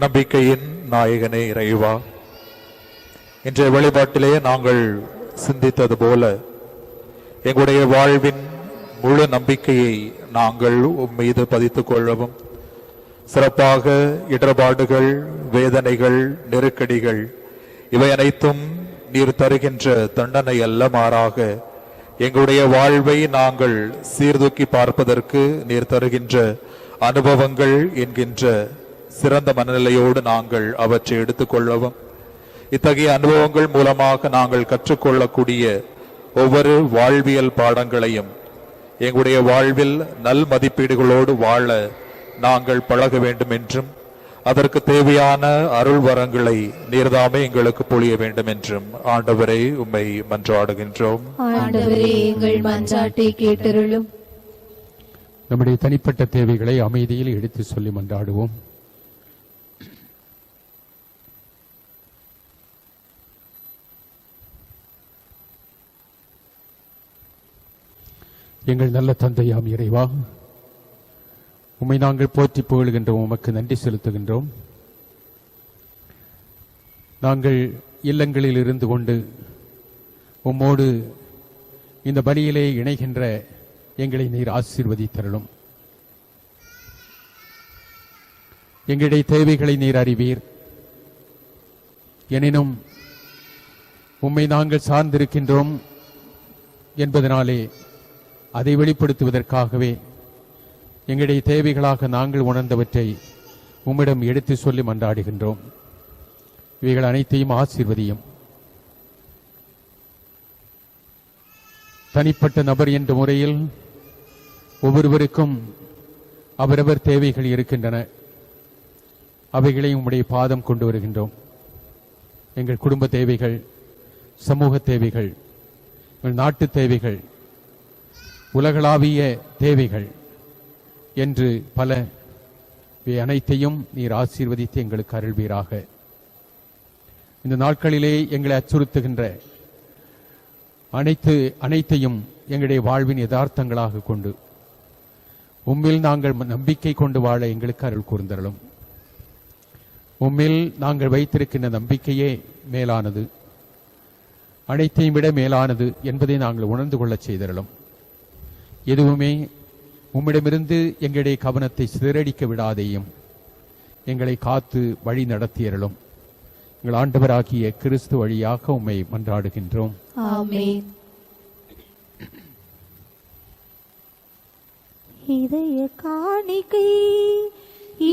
நம்பிக்கையின் நாயகனே இறைவா, இன்றைய வழிபாட்டிலே நாங்கள் சிந்தித்தது போல எங்களுடைய வாழ்வின் முழு நம்பிக்கையை நாங்கள் உம்மீது பதித்துக் கொள்ளவும், சிறப்பாக இடர்பாடுகள், வேதனைகள், நெருக்கடிகள் இவை அனைத்தும் நீர் தருகின்ற தண்டனை அல்ல, மாறாக எங்களுடைய வாழ்வை நாங்கள் சீர்தூக்கி பார்ப்பதற்கு நீர் தருகின்ற அனுபவங்கள் என்கின்ற சிறந்த மனநிலையோடு நாங்கள் அவற்றை எடுத்துக்கொள்ளவும், இத்தகைய அனுபவங்கள் மூலமாக நாங்கள் கற்றுக்கொள்ளக்கூடிய ஒவ்வொரு வாழ்வியல் பாடங்களையும் எங்களுடைய வாழ்வில் நல் மதிப்பீடுகளோடு வாழ நாங்கள் பழக வேண்டும் என்றும், அதற்கு தேவையான அருள் வரங்களை நீர்தாமே எங்களுக்கு பொழிய வேண்டும் என்றும் ஆண்டவரே உம்மை மன்றாடுகின்றோம். ஆண்டவரே, எங்கள் மன்றாட்டை கேட்டருளும். நம்முடைய தனிப்பட்ட தேவைகளை அமைதியில் எடுத்து சொல்லி மன்றாடுவோம். எங்கள் நல்ல தந்தையாம் இறைவா, உம்மை நாங்கள் போற்றி புகழ்கின்றோம், உமக்கு நன்றி செலுத்துகின்றோம். நாங்கள் இல்லங்களில் இருந்து கொண்டு உம்மோடு இந்த பலியிலே இணைகின்ற எங்களை நீர் ஆசீர்வதித்தருளும். எங்களுடைய தேவைகளை நீர் அறிவீர். எனினும் உம்மை நாங்கள் சார்ந்திருக்கின்றோம் என்பதனாலே அதை வெளிப்படுத்துவதற்காகவே எங்களுடைய தேவைகளாக நாங்கள் உணர்ந்தவற்றை உம்மிடம் எடுத்து சொல்லி மன்றாடுகின்றோம். இவைகள் அனைத்தையும் ஆசீர்வதியும். தனிப்பட்ட நபர் என்ற முறையில் ஒவ்வொருவருக்கும் அவரவர் தேவைகள் இருக்கின்றன. அவைகளை உம்முடைய பாதம் கொண்டு வருகின்றோம். எங்கள் குடும்ப தேவைகள், சமூக தேவைகள், எங்கள் நாட்டு தேவைகள், உலகளாவிய தேவைகள் என்று பல அனைத்தையும் நீர் ஆசீர்வதித்து எங்களுக்கு அருள்வீராக. இந்த நாட்களிலே எங்களை அச்சுறுத்துகின்ற அனைத்தையும் எங்களுடைய வாழ்வின் யதார்த்தங்களாக கொண்டு உம்மில் நாங்கள் நம்பிக்கை கொண்டு வாழ எங்களுக்கு அருள் கூர்ந்தருளும். உம்மில் நாங்கள் வைத்திருக்கின்ற நம்பிக்கையே மேலானது, அனைத்தையும் விட மேலானது என்பதை நாங்கள் உணர்ந்து கொள்ளச் செய்தருளும். எதுவுமே உம்மிடமிருந்து எங்களுடைய கவனத்தை சிதறடிக்க விடாதேயும் எங்களை காத்து வழி நடத்தியருளும். எங்கள் ஆண்டவராகிய கிறிஸ்து வழியாக உம்மை மன்றாடுகின்றோம். ஆமென். இதய காணிக்கை,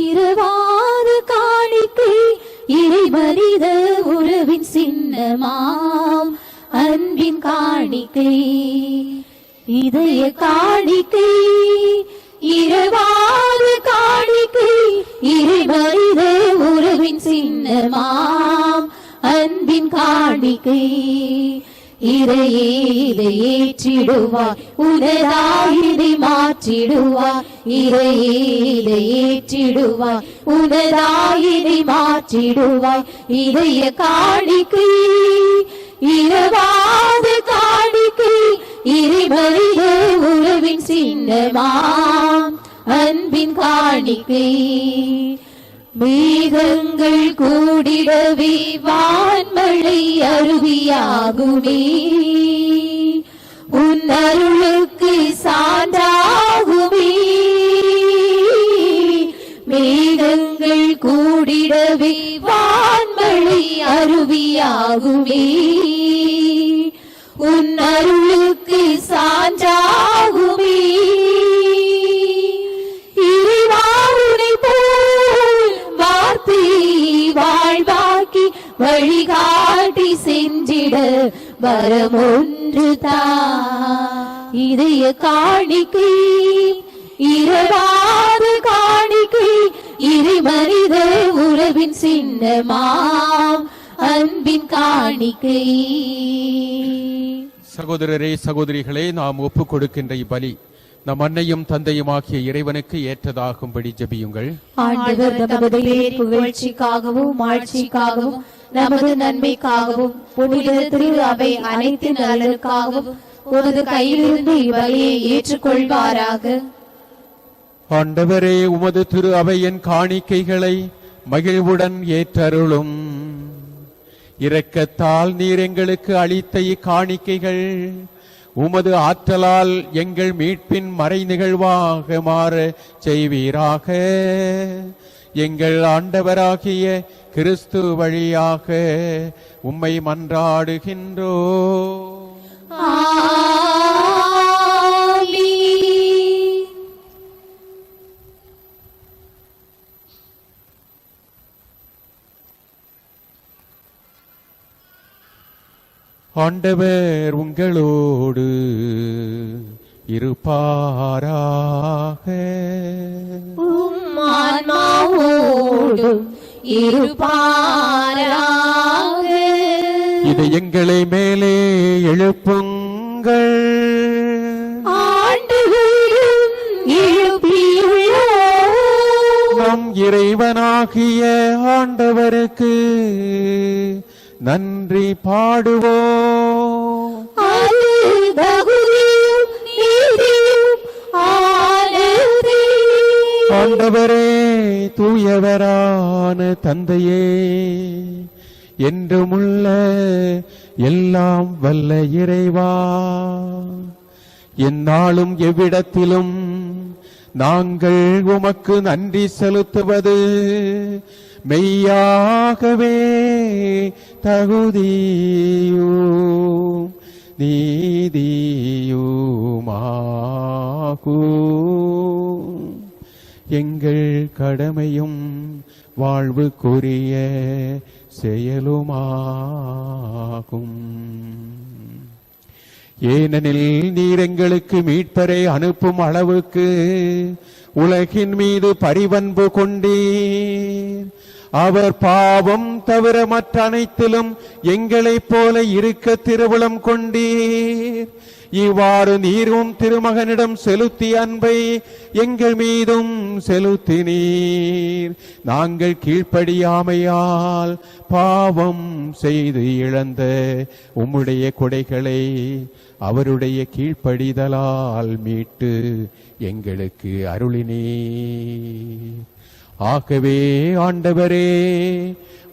இரவாத காணிக்கை, இறை மனித உறவின் சின்னமாம் அன்பின் காணிக்கை. இதய காணிக்கை, இரவாத காணிக்கை, இறை மனித உறவின் சின்னமாம் அன்பின் காணிக்கை. இறையே இதை ஏற்றிடுவாய், உனதாய் இதை மாற்றிடுவாய். இறையே இதை ஏற்றிடுவாய், உனதாய் இதை மாற்றிடுவாய். இதய காணிக்கை, இரவாத காணிக்கை, இறைமனித உறவின் சின்னமாம் அன்பின் காணிக்கை. மேகங்கள் கூடிடவே வான்மழை அருவியாகுமே, உன் அருளுக்கு சான்றாகுமே. மேகங்கள் கூடிடவே வான்மழை அருவியாகுமே, உன் அருளுக்கு சான்றாகுமே. இறைவா உனை போல் கூடிட வரமொன்று தா. இதய காணிக்கை இரவாத காணிக்கை இறை மனித உறவின் சின்னமாம் அன்பின் காணிக்கை. சகோதரரே சகோதரிகளே, நாம் ஒப்புக் கொடுக்கின்ற இப்பலி நம் அன்னையும் தந்தையுமாகிய இறைவனுக்கு ஏற்றதாகும்படி ஜெபியுங்கள். ஆண்டவர் நமது புகழ்ச்சிக்காகவும் ஆட்சிக்காகவும் நமது நன்மைக்காகவும் புனித திரு அவை அனைத்து நலனுக்காகவும் உமது கையிலிருந்து இப்பலியை ஏற்றுக்கொள்வாராக. ஆண்டவரே, உமது திரு அவையின் காணிக்கைகளை மகிழ்வுடன் ஏற்றருளும். இரக்கத்தால் நீர் எங்களுக்கு அளித்த இக்காணிக்கைகள் உமது ஆற்றலால் எங்கள் மீட்பின் மறை நிகழ்வாக மாற செய்வீராக. எங்கள் ஆண்டவராகிய கிறிஸ்து வழியாக உம்மை மன்றாடுகின்றோ. ஆண்டவர் உங்களோடு இருப்பாராக. ஆன்மாவோடும் இருப்பாராக. இது எங்களை மேலே எழுப்புங்கள். ஆண்டவரும் எழுப்பியுள்ளார். நம் இறைவனாகிய ஆண்டவருக்கு நன்றி பாடுவோம். அது தகுதியும் நீதியும் ஆனதே. ஆண்டவரே, தூயவரான தந்தையே, என்றுமுள்ள எல்லாம் வல்ல இறைவா, எந்நாளும் எவ்விடத்திலும் நாங்கள் உமக்கு நன்றி செலுத்துவது மெய்யாகவே தகுதியும் நீதியுமாகும். எங்கள் கடமையும் வாழ்வுக்குரிய செயலுமாகும். ஏனெனில் நீர் எங்களுக்கு மீட்பரை அனுப்பும் அளவுக்கு உலகின் மீது பரிவன்பு கொண்டீர். அவர் பாவம் தவிர மற்ற அனைத்திலும் எங்களைப் போல இருக்க திருவுளம் கொண்டீர். இவ்வாறு நீரும் திருமகனிடம் செலுத்திய அன்பை எங்கள் மீதும் செலுத்தினீர். நாங்கள் கீழ்ப்படியாமையால் பாவம் செய்து இழந்த உம்முடைய கொடைகளை அவருடைய கீழ்ப்படிதலால் மீட்டு எங்களுக்கு அருளினீர். ஆகவே ஆண்டவரே,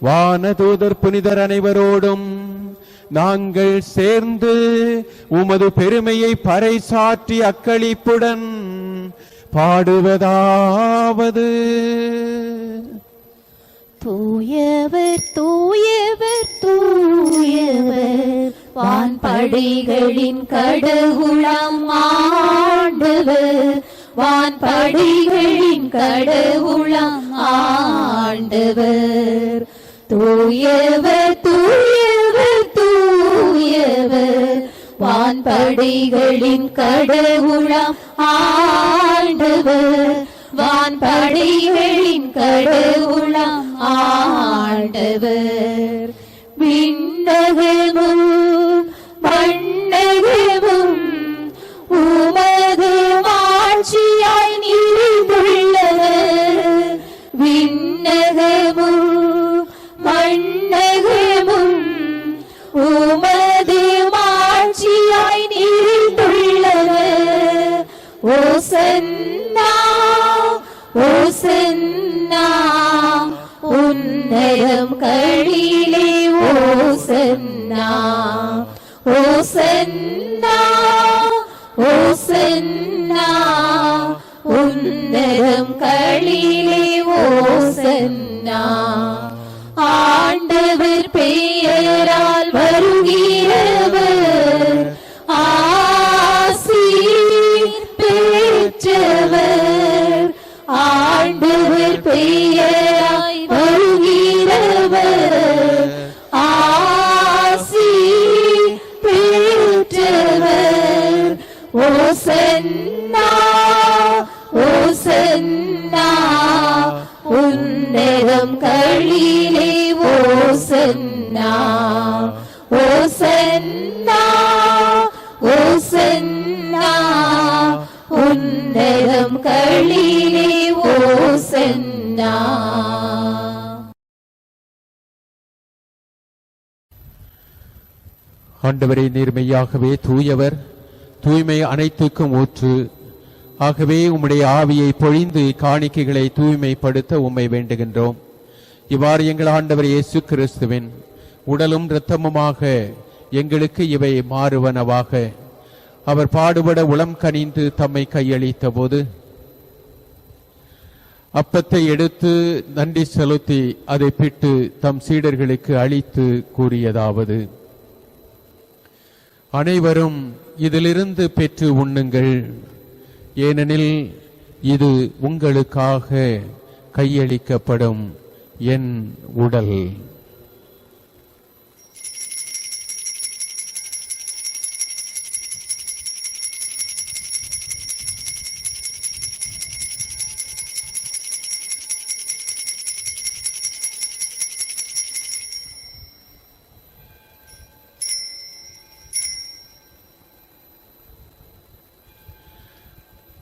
வானதூதர் புனிதர் அனைவரோடும் நாங்கள் சேர்ந்து உமது பெருமையை பறைசாற்றி அக்களிப்புடன் பாடுவதாவது: தூயவர் தூயவர் தூயவர் வான்படைகளின் கடவுளாம் ஆண்டவர். வான்படைகளின் கடவுளாம் ஆண்டவர். தூயவர் தூயவர் தூயவர் வான்படைகளின் கடவுளாம் ஆண்டவர். வான்படைகளின் கடவுளாம் ஆண்டவர். விண்ணகமும் மண்ணகமும் உமது ஆட்சியாய் நிறைந்துள்ளவர். விண்ணகமும் மண்ணகமும் உமது ஆட்சியாய் நிறைந்துள்ளவர். ஓசன்னா ஓசன்னா உன்னதம் களிலே ஓசன்னா. ஓசன்னா ஓசன்னா உன்னதம் களிலே ஓசன்னா. ஆண்டவர் பெயரால் வருகிறவர் ஆசீர் பெற்றவர். ஆண்டவர் பெயரால் வருகிறவர் ஆசீர் வாசல்களிலே ஓசன்னா ஓசன்னா ஓசன்னா உன்னதம் களிலே ஓசன்னா. ஆண்டவரே, நீர்மையாகவே தூயவர், தூய்மை அனைத்துக்கும் ஊற்று. ஆகவே உம்முடைய ஆவியை பொழிந்து காணிக்கைகளை தூய்மைப்படுத்த உம்மை வேண்டுகின்றோம். இவ்வாறு எங்கள் ஆண்டவர் இயேசு கிறிஸ்துவின் உடலும் இரத்தமுமாக எங்களுக்கு இவை மாறுவனவாக. அவர் பாடுபட உளம் கனிந்து தம்மை கையளித்த போது அப்பத்தை எடுத்து நன்றி செலுத்தி அதை பிட்டு தம் சீடர்களுக்கு அளித்து கூறியதாவது: அனைவரும் இதிலிருந்து பெற்று உண்ணுங்கள், ஏனெனில் இது உங்களுக்காக கையளிக்கப்படும் என் உடல்.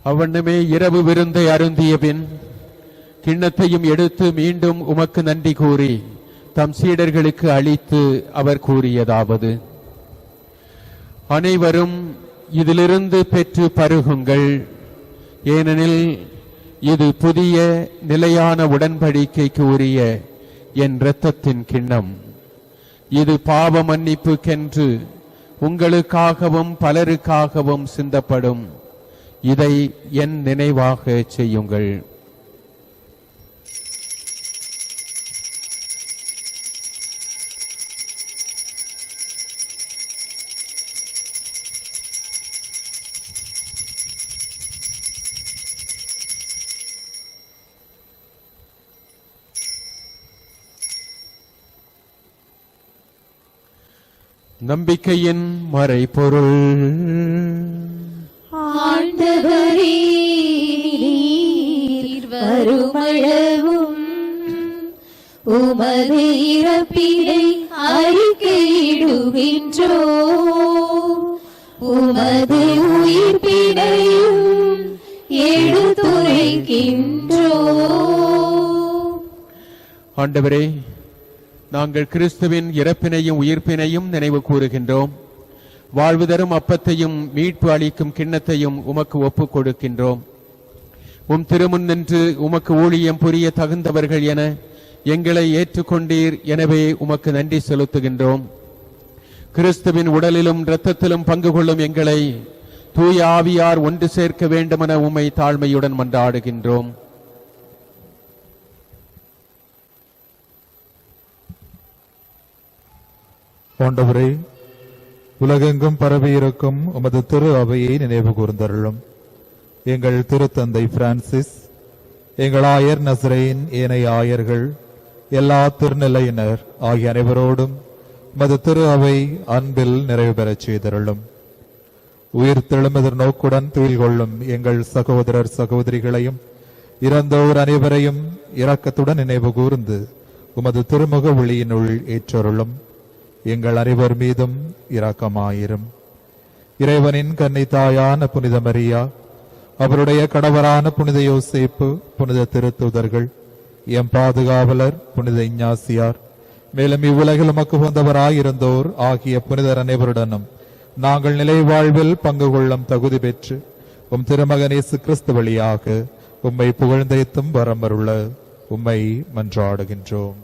அவ்வண்ணமே இரவு விருந்தை அருந்திய பின் கிண்ணத்தையும் எடுத்து மீண்டும் உமக்கு நன்றி கூறி தம் சீடர்களுக்கு அளித்து அவர் கூறியதாவது: அனைவரும் இதிலிருந்து பெற்று பருகுங்கள், ஏனெனில் இது புதிய நிலையான உடன்படிக்கைக்கு உரிய என் இரத்தத்தின் கிண்ணம். இது பாவ மன்னிப்புக்கென்று உங்களுக்காகவும் பலருக்காகவும் சிந்தப்படும். இதை என் நினைவாக செய்யுங்கள். நம்பிக்கையின் மறைபொருள். ஆண்டவரே, நீர் வருமளவும் உமது இறப்பினை அறிக்கையிடுகின்றோ, உமது உயிர்ப்பினையும் எடுத்துரைக்கின்றோ. ஆண்டவரே, நாங்கள் கிறிஸ்துவின் இறப்பினையும் உயிர்ப்பினையும் நினைவு கூறுகின்றோம். வாழ்வு தரும் அப்பத்தையும் மீட்பு அளிக்கும் கிண்ணத்தையும் உமக்கு ஒப்புக் கொடுக்கின்றோம். உம் திருமுன் நின்று உமக்கு ஊழியம் புரிய தகுந்தவர்கள் என எங்களை ஏற்றுக்கொண்டீர். எனவே உமக்கு நன்றி செலுத்துகின்றோம். கிறிஸ்துவின் உடலிலும் இரத்தத்திலும் பங்கு கொள்ளும் எங்களை தூய ஆவியார் ஒன்று சேர்க்க வேண்டுமென உம்மை தாழ்மையுடன் மன்றாடுகின்றோம். ஆண்டவரே, உலகெங்கும் பரவியிருக்கும் உமது திரு அவையை நினைவு கூர்ந்தருளும். எங்கள் திருத்தந்தை பிரான்சிஸ், எங்கள் ஆயர் நசரேன், ஏனைய ஆயர்கள், எல்லா திருநிலையினர் ஆகிய அனைவரோடும் உமது திரு அவை அன்பில் நிறைவு பெறச் செய்தருளும். உயிர் தெழுமெதிர் நோக்குடன் துயில் கொள்ளும் எங்கள் சகோதரர் சகோதரிகளையும் இறந்தோர் அனைவரையும் இரக்கத்துடன் நினைவு கூர்ந்து உமது திருமுக ஒளியினுள் ஏற்றருளும். எங்கள் அனைவர் மீதும் இரக்கமாயிரும். இறைவனின் கன்னி தாயான புனித மரியா, அவருடைய கணவரான புனித யோசேப்பு, புனித திருத்தூதர்கள், எம் பாதுகாவலர் புனித இஞ்ஞாசியார், மேலும் இவ்வுலகில் உமக்கு வந்தவராயிருந்தோர் ஆகிய புனிதர் அனைவருடனும் நாங்கள் நிலை வாழ்வில் பங்கு கொள்ளும் தகுதி பெற்று உம் திருமகன் இயேசு கிறிஸ்து வழியாக உம்மை புகழ்ந்தேத்தும் வரமருள உம்மை மன்றாடுகின்றோம்.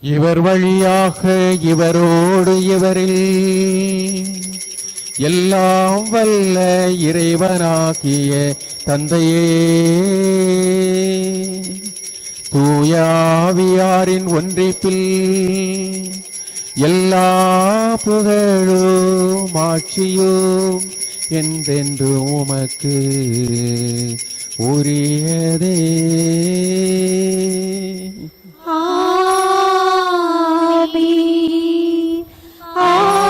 இவர் வழியாக இவரோடு இவரில் எல்லாம் வல்ல இறைவனாகிய தந்தையே, தூயாவியாரின் ஒன்றிப்பில் எல்லா புகழும் ஆட்சியும் என்றென்று உமக்கு உரியதே. ஆமென்.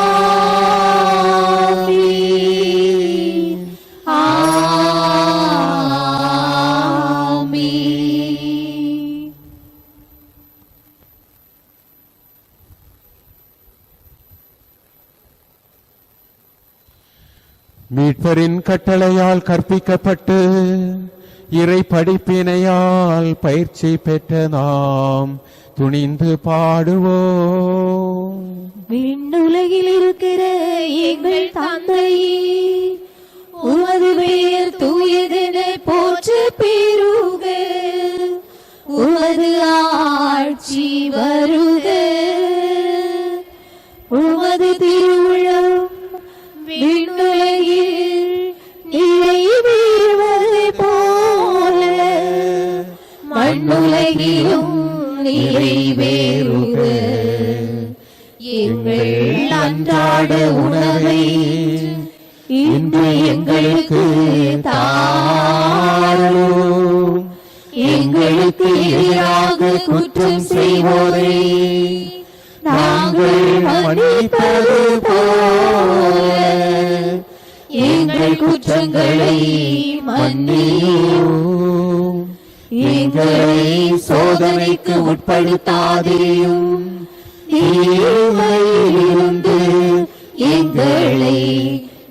மீட்பரின் கட்டளையால் கற்பிக்கப்பட்டு இறை படிப்பினையால் பயிற்சி பெற்ற நாம் துணிந்து பாடுவோம். விண்ணுலகில் இருக்கிற எங்கள் தந்தையே, உமது பெயர் தூயதென போற்ற பெறுக. உமது ஆட்சி வருக. உமது திருவுளம் விண்ணுலகில் நிறைவேறுவது போல மண்ணுலகிலும் நிறைவேறுக. எங்கள் அன்றாட உணவை இன்று எங்களுக்கு தாரும். எங்களுக்கு எதிராக குற்றம் செய்வோரை நாங்கள் மன்னிப்பது போல எங்கள் குற்றங்களை மன்னியும். எங்களை சோதனைக்கு உட்படுத்தாதேயும், தீமையிலிருந்து எங்களை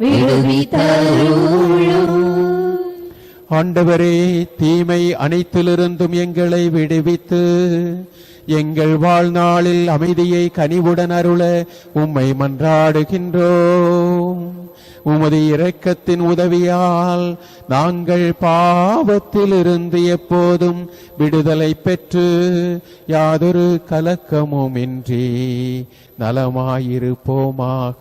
விடுவித்தருளும். ஆண்டவரே, தீமை அனைத்திலிருந்தும் எங்களை விடுவித்து எங்கள் வாழ்நாளில் அமைதியை கனிவுடன் அருள உம்மை மன்றாடுகின்றோம். உமது இரக்கத்தின் உதவியால் நாங்கள் பாவத்திலிருந்து எப்போதும் விடுதலை பெற்று யாதொரு கலக்கமுமின்றி நலமாயிருப்போமாக.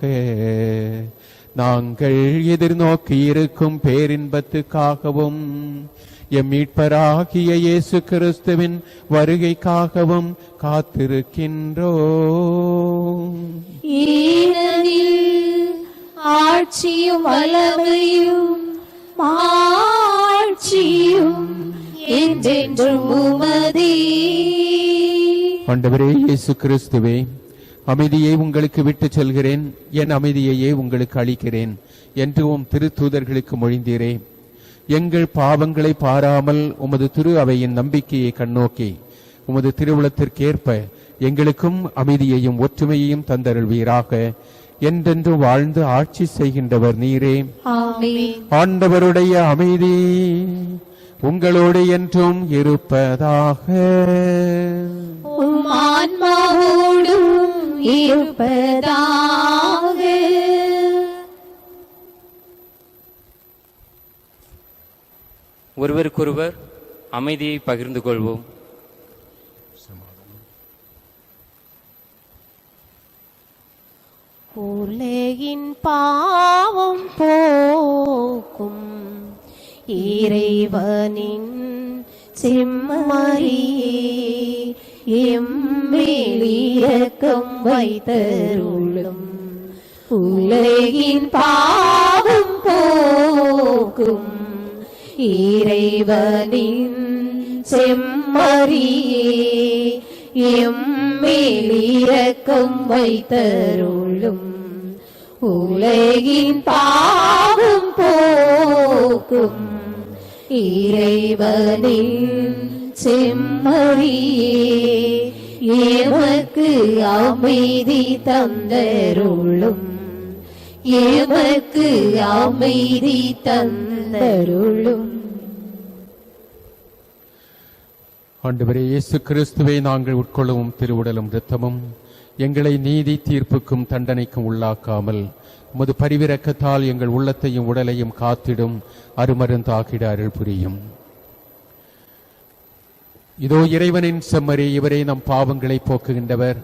நாங்கள் எதிர்நோக்கி இருக்கும் பேரின்பத்துக்காகவும் எம் மீட்பராகிய இயேசு கிறிஸ்துவின் வருகைக்காகவும் காத்திருக்கின்றோம். ஏனெனில் ஆட்சியும் வல்லமையும் மாட்சியும் என்றென்றும் உமதே. ஆண்டவரே இயேசு கிறிஸ்துவே, அமைதியை உங்களுக்கு விட்டுச் செல்கிறேன், என் அமைதியையே உங்களுக்கு அளிக்கிறேன் என்று உம் திருத்தூதர்களுக்கு மொழிந்தீரே. எங்கள் பாவங்களை பாராமல் உமது திரு அவையின் நம்பிக்கையை கண்ணோக்கி உமது திருவுளத்திற்கேற்ப எங்களுக்கும் அமைதியையும் ஒற்றுமையையும் தந்தருள்வீராக. என்றென்று வாழ்ந்து ஆட்சி செய்கின்றவர் நீரே. ஆமென். ஆண்டவருடைய அமைதி உங்களோடு என்றும் இருப்பதாக. உம் ஆன்மாவோடும் இருப்பதாக. ஒருவருக்கொருவர் அமைதியை பகிர்ந்து கொள்வோம். உலகின் பாவம் போக்கும் இறைவனின் செம்மறியே, எம்மேல் இரக்கம் வைத்தருளும். உலகின் பாவம் போக்கும் இறைவனின் செம்மறியே, எம்மேல் இரக்கம் வைத்தருளும். உலகின் பாவம் போக்கும் இறைவனின் செம்மறியே, எமக்கு அமைதி தந்தருளும். எமக்கு அமைதி தந்தருளும். ஆண்டவரே இயேசு கிறிஸ்துவை நாங்கள் உட்கொள்ளவும் திருவுடலும் இரத்தமும் எங்களை நீதி தீர்ப்புக்கும் தண்டனைக்கும் உள்ளாக்காமல் உமது பரிவிரக்கத்தால் எங்கள் உள்ளத்தையும் உடலையும் காத்திடும் அருமருந்தாகிட அருள் புரியும். இதோ இறைவனின் செம்மறி, இவரே நம் பாவங்களை போக்குகின்றவர்.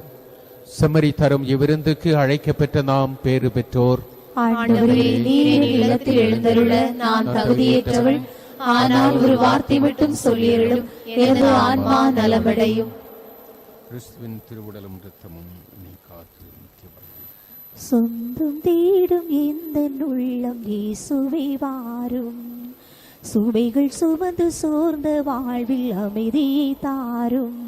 செம்மறி தரும் இவ்விருந்துக்கு அழைக்கப்பெற்ற நாம் பேறு பெற்றோர். ஆண்டவரே, நீர் என் இல்லத்தில் எழுந்தருள நான் தகுதியேற்றவள். ஆனால் ஒரு வார்த்தை மட்டும் சொல்லியருளும், எனது ஆன்மா நலமடையும். கிறிஸ்துவின் திருவுடலும் இரத்தமும் நீ காத்து சொந்தம் தேடும் எந்த உள்ளம் இயேசுவே வாரும். சுமைகள் சுமந்து சோர்ந்த வாழ்வில் அமைதியை தாரும்.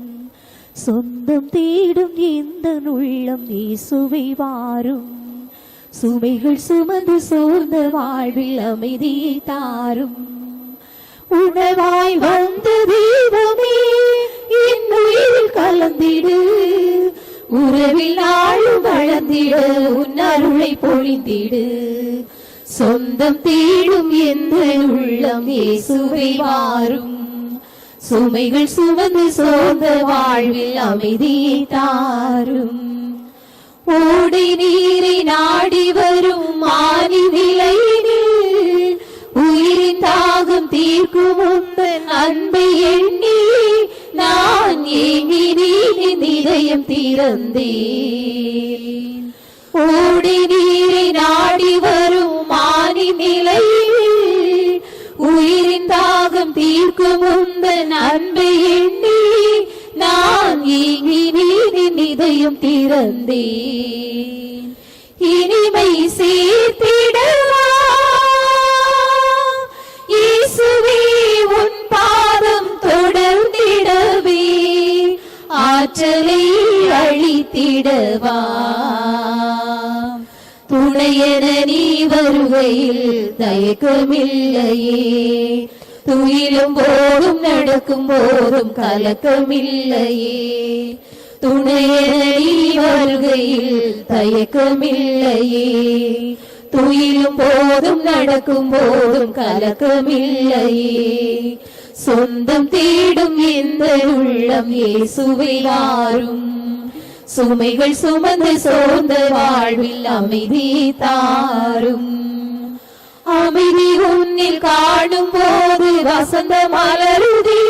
சொந்தம் தேடும் எந்த உள்ளம் இயேசுவே வாரும். சுமைகள் சுமந்து சோர்ந்த வாழ்வில் அமைதியை தாரும். உணவாய் வந்த தெய்வமே, என் உயிரில் கலந்திடு. உறவில் நாளும் வளர்ந்திட உன் அருளை பொழிந்திடு. சொந்தம் தேடும் எந்த உள்ளம் இயேசுவை வாரும். சுமைகள் சுமந்து சோர்ந்த வாழ்வில் அமைதியை தாரும். ஓடை நீரை நாடி வரும் மாறி நிலையினில் உயிரின் தாகம் தீர்க்கும் உந்தன் அன்பை எண்ணி நான் ஏங்கி நீரின் இதயம் திறந்தேன். ஓடை நீரை நாடி வரும் மாறி நிலையில் உயிரின் தாகம் தீர்க்கும் உந்தன் அன்பை எண்ணி நான் ஏங்கி நீரின் இதயம் திறந்தேன். இனிமை சேர்த்திடவா இயேசுவே உன் பாதம் தொடர்ந்திடவே ஆற்றலை அளித்திடவா. துணையென நீ வருகையில் தயக்கமில்லையே, துயிலும் போதும் நடக்கும் போதும் கலக்கமில்லையே. துணையென நீ வருகையில் தயக்கமில்லையே, துயிலும் போதும் நடக்கும் போதும் கலக்கமில்லையே. சொந்தம் தேடும் இந்த உள்ளம் இயேசுவை வாரும். சுமைகள் சுமந்து சோர்ந்த வாழ்வில் அமைதி தாரும். அமைதி உன்னில் காணும் போது வசந்த மலருதே,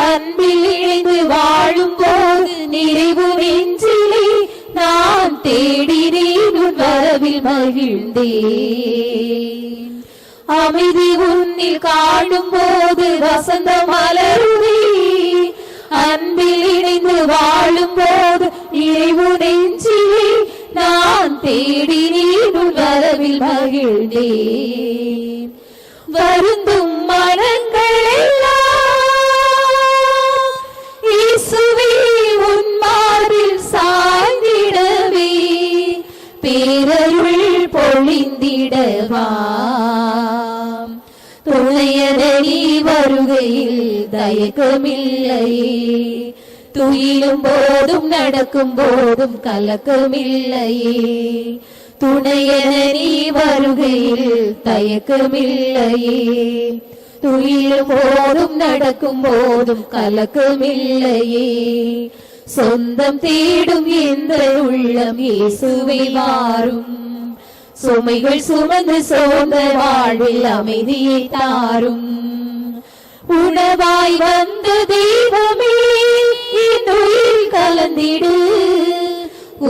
அன்பில் இணைந்து வாழும் போது நிறைவு நெஞ்சிலே நான் தேடினேன் உன் வரவில் மகிழ்ந்தேன். அமைதி உன்னில் காணும் போது வசந்த மலருதே, அன்பில் இணைந்து வாழும் போது நிறைவு நெஞ்சிலே நான் தேடினேன் உன் வரவில் மகிழ்ந்தேன். வருந்தும் மனங்களெல்லாம் இயேசுவே உன் மார்பில் சாய்ந்திடவே பேரருள் பொழிந்திடவா. துணையன நீ வருகையில் தயக்கமில்லையே, துயிலும் போதும் நடக்கும் போதும் கலக்கமில்லையே. துணையன நீ வருகையில் தயக்கமில்லையே, துயிலும் போதும் நடக்கும் போதும் கலக்கமில்லையே. சொந்தம் தேடும் இந்த உள்ளம் இயேசுவை வாரும். சுமைகள் சுமந்து சோர்ந்த வாழ்வில் அமைதியை தாரும். உணவாய் வந்த தெய்வமே என் உயிர் கலந்திடு,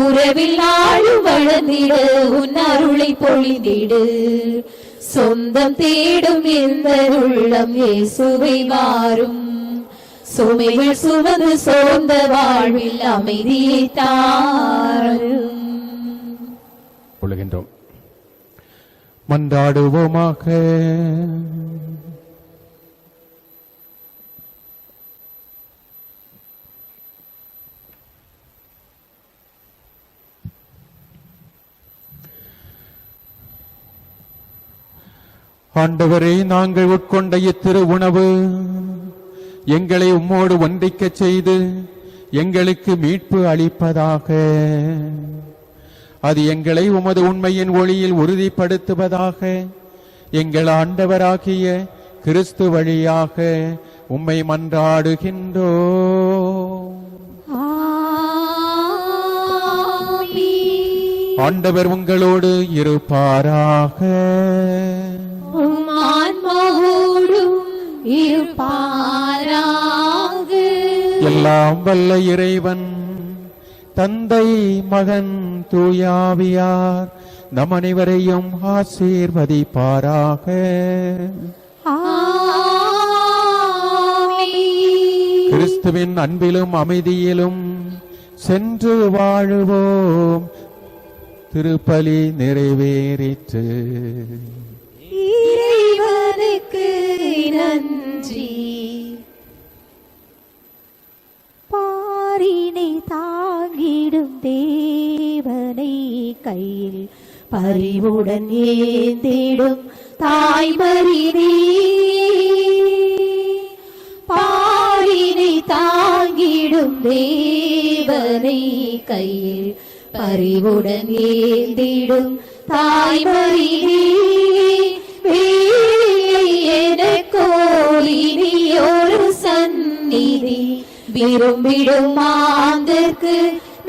உறவில் நாளும் வளர்ந்திடு, உன் அருளை பொழிந்திடு. சொந்தம் தேடும் இந்த உள்ளம் இயேசுவை வாரும். சுமைகள் சுமந்து சோர்ந்த வாழ்வில் அமைதியை தாரும். கொள்கின்றோம். மன்றாடுவோமாக. ஆண்டவரே, நாங்கள் உட்கொண்ட இத்திரு உணவு எங்களை உம்மோடு ஒன்றிக்கச் செய்து எங்களுக்கு மீட்பு அளிப்பதாக. அது எங்களை உமது உண்மையின் ஒளியில் உறுதிப்படுத்துவதாக. எங்கள் ஆண்டவராகிய கிறிஸ்து வழியாக உம்மை மன்றாடுகின்றோம். ஆண்டவர் உங்களோடு இருப்பாராக. எல்லாம் வல்ல இறைவன் தந்தை, மகன், தூயாவியார் நம் அனைவரையும் ஆசீர்வதிப்பாராக. கிறிஸ்துவின் அன்பிலும் அமைதியிலும் சென்று வாழுவோம். திருப்பலி நிறைவேறிற்று. இறைவனுக்கு நன்றி. பாரினை தாங்கிடும் தேவனை கையில் பரிவுடன் ஏந்திடும் தாய்மறினே. பாரினை தாங்கிடும் தேவனை கையில் பரிவுடன் ஏந்திடும் தாய்மறினே எனக்கோலினியொரு சந்நிதி விரும்பிடும் மாந்தர்க்கு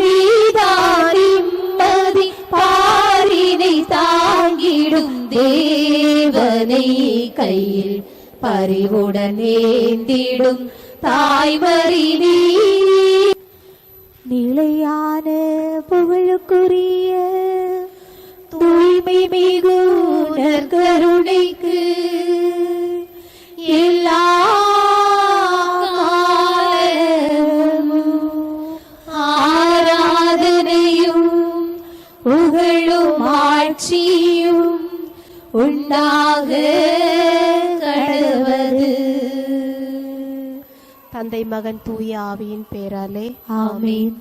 நீதான் நிம்மதி பாரினை தாங்கிடும் தேவனை கையில் பரிவுடன் ஏந்திடும் தாய்மறினே நிலையான புகழுக்குரிய தூய்மை மிகு கருணைக்கு எல்லா காலமும் ஆராதனையும் புகழும் ஆட்சியும் உண்டாக கடவது. தந்தை மகன் தூய ஆவியின் பேராலே ஆமென்.